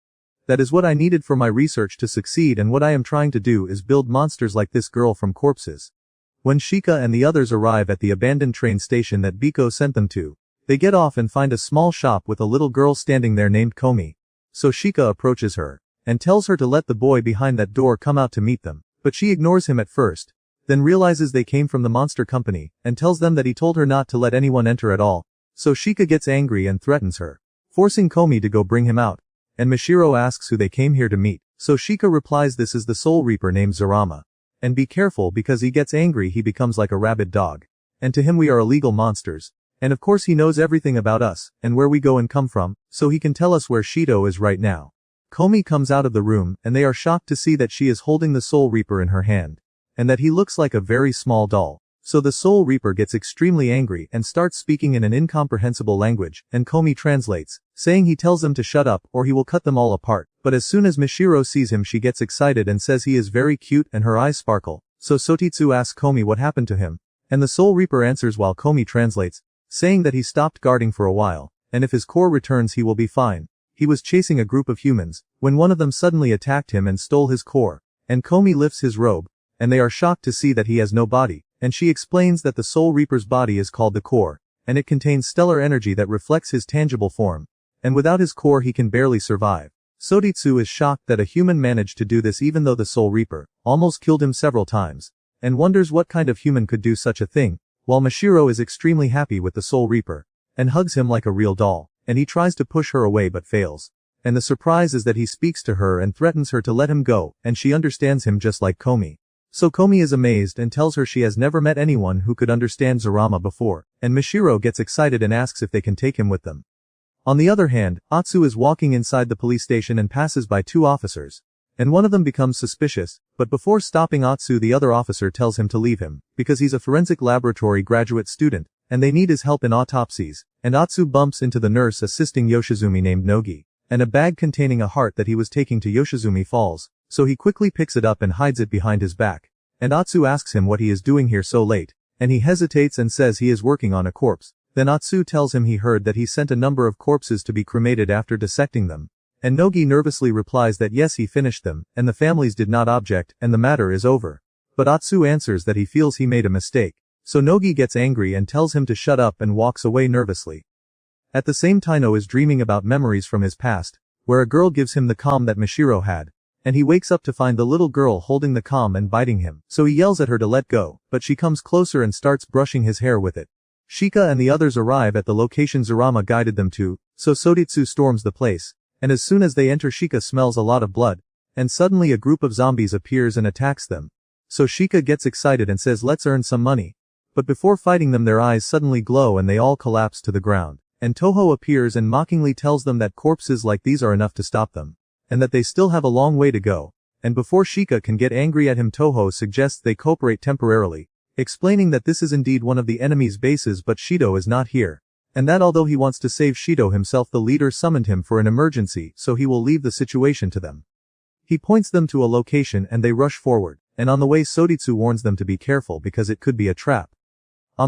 That is what I needed for my research to succeed and what I am trying to do is build monsters like this girl from corpses. When Shika and the others arrive at the abandoned train station that Beiko sent them to, they get off and find a small shop with a little girl standing there named Komi. So Shika approaches her, and tells her to let the boy behind that door come out to meet them, but she ignores him at first, then realizes they came from the monster company, and tells them that he told her not to let anyone enter at all. So Shika gets angry and threatens her, forcing Komi to go bring him out, and Mishiro asks who they came here to meet, so Shika replies this is the Soul Reaper named Zarama. And be careful because he gets angry he becomes like a rabid dog. And to him we are illegal monsters. And of course he knows everything about us, and where we go and come from, so he can tell us where Shido is right now. Komi comes out of the room and they are shocked to see that she is holding the Soul Reaper in her hand. And that he looks like a very small doll. So the Soul Reaper gets extremely angry and starts speaking in an incomprehensible language, and Komi translates, saying he tells them to shut up or he will cut them all apart. But as soon as Mishiro sees him she gets excited and says he is very cute and her eyes sparkle. So Sotitsu asks Komi what happened to him. And the Soul Reaper answers while Komi translates, saying that he stopped guarding for a while, and if his core returns he will be fine. He was chasing a group of humans, when one of them suddenly attacked him and stole his core. And Komi lifts his robe, and they are shocked to see that he has no body. And she explains that the Soul Reaper's body is called the core, and it contains stellar energy that reflects his tangible form. And without his core he can barely survive. Soditsu is shocked that a human managed to do this even though the Soul Reaper almost killed him several times, and wonders what kind of human could do such a thing, while Mashiro is extremely happy with the Soul Reaper, and hugs him like a real doll, and he tries to push her away but fails. And the surprise is that he speaks to her and threatens her to let him go, and she understands him just like Komi. So Komi is amazed and tells her she has never met anyone who could understand Zurama before, and Mashiro gets excited and asks if they can take him with them. On the other hand, Atsu is walking inside the police station and passes by two officers, and one of them becomes suspicious, but before stopping Atsu the other officer tells him to leave him, because he's a forensic laboratory graduate student, and they need his help in autopsies, and Atsu bumps into the nurse assisting Yoshizumi named Nogi, and a bag containing a heart that he was taking to Yoshizumi falls, so he quickly picks it up and hides it behind his back, and Atsu asks him what he is doing here so late, and he hesitates and says he is working on a corpse. Then Atsu tells him he heard that he sent a number of corpses to be cremated after dissecting them, and Nogi nervously replies that yes he finished them, and the families did not object, and the matter is over. But Atsu answers that he feels he made a mistake, so Nogi gets angry and tells him to shut up and walks away nervously. At the same time Taino is dreaming about memories from his past, where a girl gives him the comb that Mashiro had, and he wakes up to find the little girl holding the comb and biting him, so he yells at her to let go, but she comes closer and starts brushing his hair with it. Shika and the others arrive at the location Zurama guided them to, so Soditsu storms the place, and as soon as they enter Shika smells a lot of blood, and suddenly a group of zombies appears and attacks them. So Shika gets excited and says let's earn some money. But before fighting them their eyes suddenly glow and they all collapse to the ground, and Toho appears and mockingly tells them that corpses like these are enough to stop them, and that they still have a long way to go, and before Shika can get angry at him Toho suggests they cooperate temporarily, explaining that this is indeed one of the enemy's bases but Shido is not here, and that although he wants to save Shido himself the leader summoned him for an emergency so he will leave the situation to them. He points them to a location and they rush forward, and on the way Soditsu warns them to be careful because it could be a trap.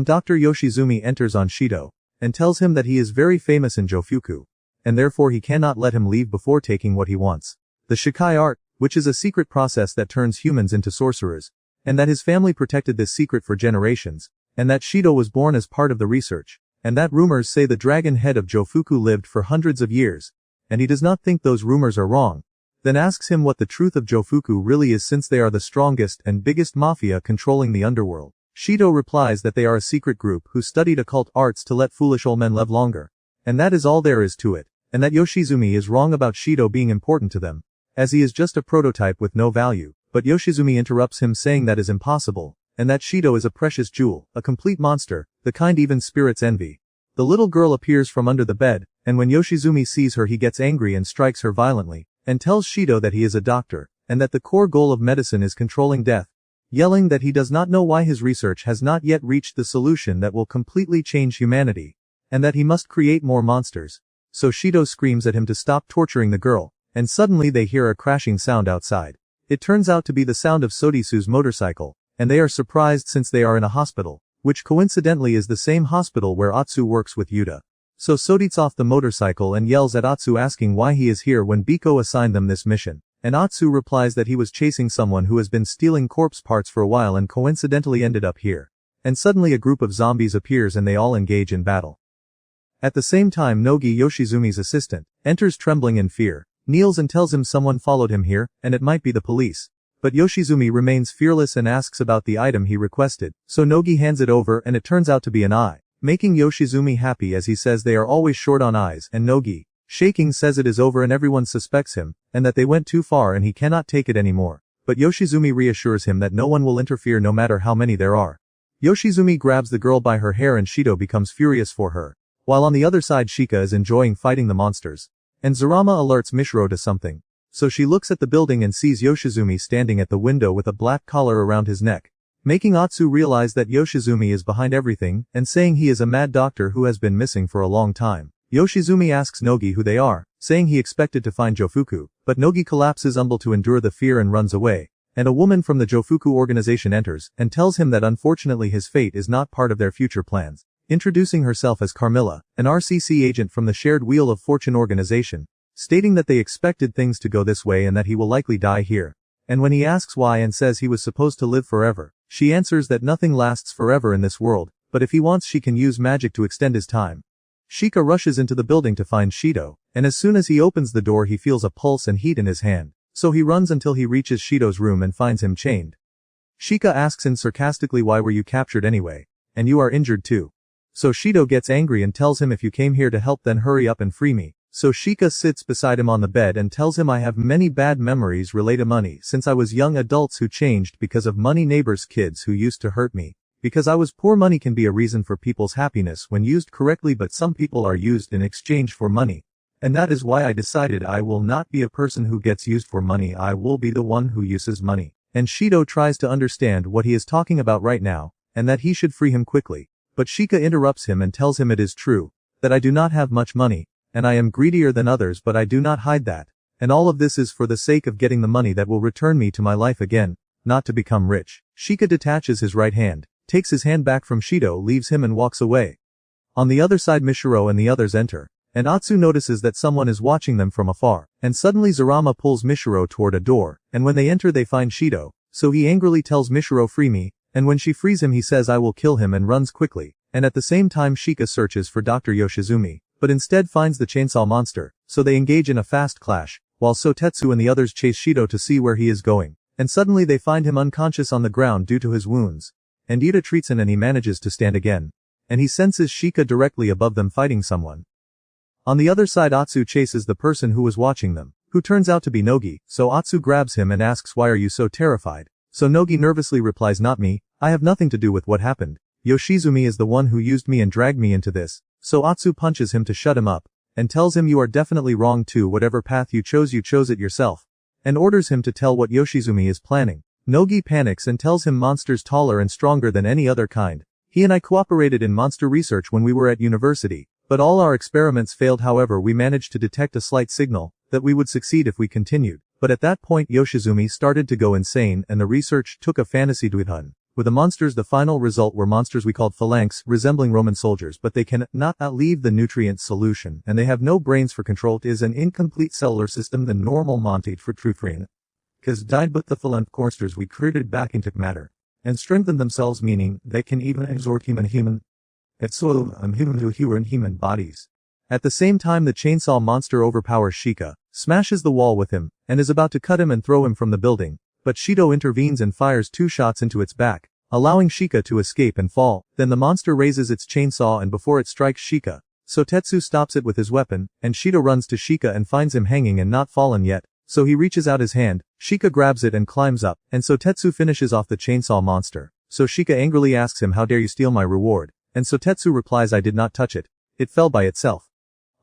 Dr. Yoshizumi enters on Shido, and tells him that he is very famous in Jofuku, and therefore he cannot let him leave before taking what he wants, the Shikai art, which is a secret process that turns humans into sorcerers, and that his family protected this secret for generations, and that Shido was born as part of the research, and that rumors say the dragon head of Jofuku lived for hundreds of years, and he does not think those rumors are wrong, then asks him what the truth of Jofuku really is since they are the strongest and biggest mafia controlling the underworld. Shido replies that they are a secret group who studied occult arts to let foolish old men live longer, and that is all there is to it, and that Yoshizumi is wrong about Shido being important to them, as he is just a prototype with no value. But Yoshizumi interrupts him saying that is impossible, and that Shido is a precious jewel, a complete monster, the kind even spirits envy. The little girl appears from under the bed, and when Yoshizumi sees her he gets angry and strikes her violently, and tells Shido that he is a doctor, and that the core goal of medicine is controlling death, yelling that he does not know why his research has not yet reached the solution that will completely change humanity, and that he must create more monsters. So Shido screams at him to stop torturing the girl, and suddenly they hear a crashing sound outside. It turns out to be the sound of Soditsu's motorcycle, and they are surprised since they are in a hospital, which coincidentally is the same hospital where Atsu works with Yuta. So Soditsu off the motorcycle and yells at Atsu asking why he is here when Biko assigned them this mission, and Atsu replies that he was chasing someone who has been stealing corpse parts for a while and coincidentally ended up here. And suddenly a group of zombies appears and they all engage in battle. At the same time Nogi, Yoshizumi's assistant, enters trembling in fear, kneels and tells him someone followed him here, and it might be the police. But Yoshizumi remains fearless and asks about the item he requested, so Nogi hands it over and it turns out to be an eye, making Yoshizumi happy as he says they are always short on eyes, and Nogi, shaking, says it is over and everyone suspects him, and that they went too far and he cannot take it anymore. But Yoshizumi reassures him that no one will interfere no matter how many there are. Yoshizumi grabs the girl by her hair and Shido becomes furious for her, while on the other side Shika is enjoying fighting the monsters. And Zurama alerts Mishiro to something, so she looks at the building and sees Yoshizumi standing at the window with a black collar around his neck, making Atsu realize that Yoshizumi is behind everything, and saying he is a mad doctor who has been missing for a long time. Yoshizumi asks Nogi who they are, saying he expected to find Jofuku, but Nogi collapses unable to endure the fear and runs away, and a woman from the Jofuku organization enters, and tells him that unfortunately his fate is not part of their future plans. Introducing herself as Carmilla, an RCC agent from the Shared Wheel of Fortune organization, stating that they expected things to go this way and that he will likely die here. And when he asks why and says he was supposed to live forever, she answers that nothing lasts forever in this world, but if he wants she can use magic to extend his time. Shika rushes into the building to find Shido, and as soon as he opens the door he feels a pulse and heat in his hand. So he runs until he reaches Shido's room and finds him chained. Shika asks him sarcastically, why were you captured anyway? And you are injured too. So Shido gets angry and tells him, if you came here to help then hurry up and free me. So Shika sits beside him on the bed and tells him, I have many bad memories related to money since I was young, adults who changed because of money, neighbors' kids who used to hurt me. Because I was poor. Money can be a reason for people's happiness when used correctly, but some people are used in exchange for money. And that is why I decided I will not be a person who gets used for money, I will be the one who uses money. And Shido tries to understand what he is talking about right now, and that he should free him quickly. But Shika interrupts him and tells him it is true, that I do not have much money, and I am greedier than others, but I do not hide that. And all of this is for the sake of getting the money that will return me to my life again, not to become rich. Shika detaches his right hand, takes his hand back from Shido, leaves him and walks away. On the other side Mishiro and the others enter, and Atsu notices that someone is watching them from afar, and suddenly Zarama pulls Mishiro toward a door, and when they enter they find Shido, so he angrily tells Mishiro, free me, and when she frees him he says I will kill him and runs quickly, and at the same time Shika searches for Dr. Yoshizumi, but instead finds the chainsaw monster, so they engage in a fast clash, while Sotetsu and the others chase Shido to see where he is going, and suddenly they find him unconscious on the ground due to his wounds, and Yuta treats him and he manages to stand again, and he senses Shika directly above them fighting someone. On the other side Atsu chases the person who was watching them, who turns out to be Nogi, so Atsu grabs him and asks, why are you so terrified? So Nogi nervously replies, not me, I have nothing to do with what happened. Yoshizumi is the one who used me and dragged me into this. So Atsu punches him to shut him up, and tells him you are definitely wrong too, whatever path you chose it yourself, and orders him to tell what Yoshizumi is planning. Nogi panics and tells him monsters taller and stronger than any other kind. He and I cooperated in monster research when we were at university, but all our experiments failed. However, we managed to detect a slight signal that we would succeed if we continued. But at that point Yoshizumi started to go insane and the research took a fantasy duidhun. With the monsters, the final result were monsters we called phalanx, resembling Roman soldiers, but they can not leave the nutrient solution, and they have no brains for control. It is an incomplete cellular system, the normal montate for Trufrian. Cause died, but the phalanx monsters we created back into matter, and strengthened themselves, meaning they can even absorb human. It's so human to human bodies. At the same time the chainsaw monster overpowers Shika, smashes the wall with him, and is about to cut him and throw him from the building. But Shido intervenes and fires 2 shots into its back, allowing Shika to escape and fall. Then the monster raises its chainsaw and before it strikes Shika, Sotetsu stops it with his weapon, and Shido runs to Shika and finds him hanging and not fallen yet. So he reaches out his hand, Shika grabs it and climbs up, and Sotetsu finishes off the chainsaw monster. So Shika angrily asks him, how dare you steal my reward? And Sotetsu replies, I did not touch it. It fell by itself.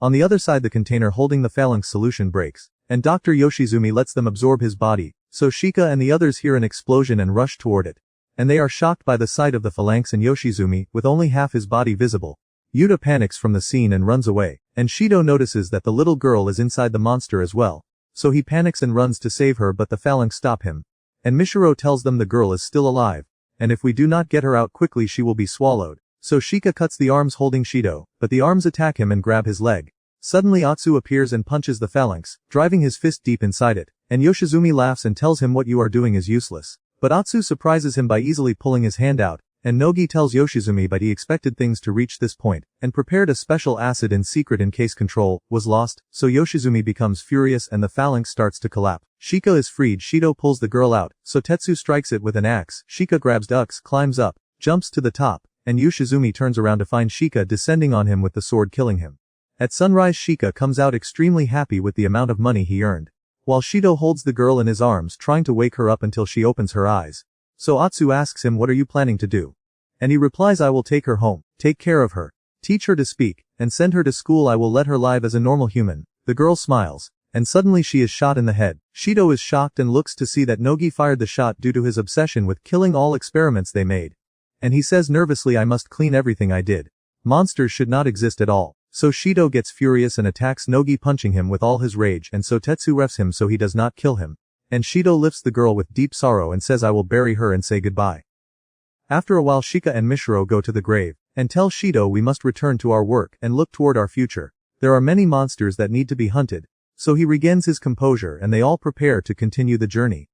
On the other side the container holding the phalanx solution breaks, and Dr. Yoshizumi lets them absorb his body. So Shika and the others hear an explosion and rush toward it. And they are shocked by the sight of the phalanx and Yoshizumi, with only half his body visible. Yuta panics from the scene and runs away, and Shido notices that the little girl is inside the monster as well. So he panics and runs to save her, but the phalanx stop him. And Mishiro tells them the girl is still alive, and if we do not get her out quickly she will be swallowed. So Shika cuts the arms holding Shido, but the arms attack him and grab his leg. Suddenly Atsu appears and punches the phalanx, driving his fist deep inside it, and Yoshizumi laughs and tells him what you are doing is useless. But Atsu surprises him by easily pulling his hand out, and Nogi tells Yoshizumi that he expected things to reach this point, and prepared a special acid in secret in case control was lost. So Yoshizumi becomes furious and the phalanx starts to collapse. Shika is freed, Shido pulls the girl out, Sotetsu strikes it with an axe, Shika grabs ducks, climbs up, jumps to the top, and Yoshizumi turns around to find Shika descending on him with the sword, killing him. At sunrise Shika comes out extremely happy with the amount of money he earned, while Shido holds the girl in his arms trying to wake her up until she opens her eyes. So Atsu asks him, what are you planning to do? And he replies, I will take her home, take care of her, teach her to speak, and send her to school. I will let her live as a normal human. The girl smiles, and suddenly she is shot in the head. Shido is shocked and looks to see that Nogi fired the shot due to his obsession with killing all experiments they made. And he says nervously, I must clean everything I did. Monsters should not exist at all. So Shido gets furious and attacks Nogi, punching him with all his rage, and Sotetsu refs him so he does not kill him. And Shido lifts the girl with deep sorrow and says I will bury her and say goodbye. After a while Shika and Mishiro go to the grave, and tell Shido we must return to our work and look toward our future. There are many monsters that need to be hunted. So he regains his composure and they all prepare to continue the journey.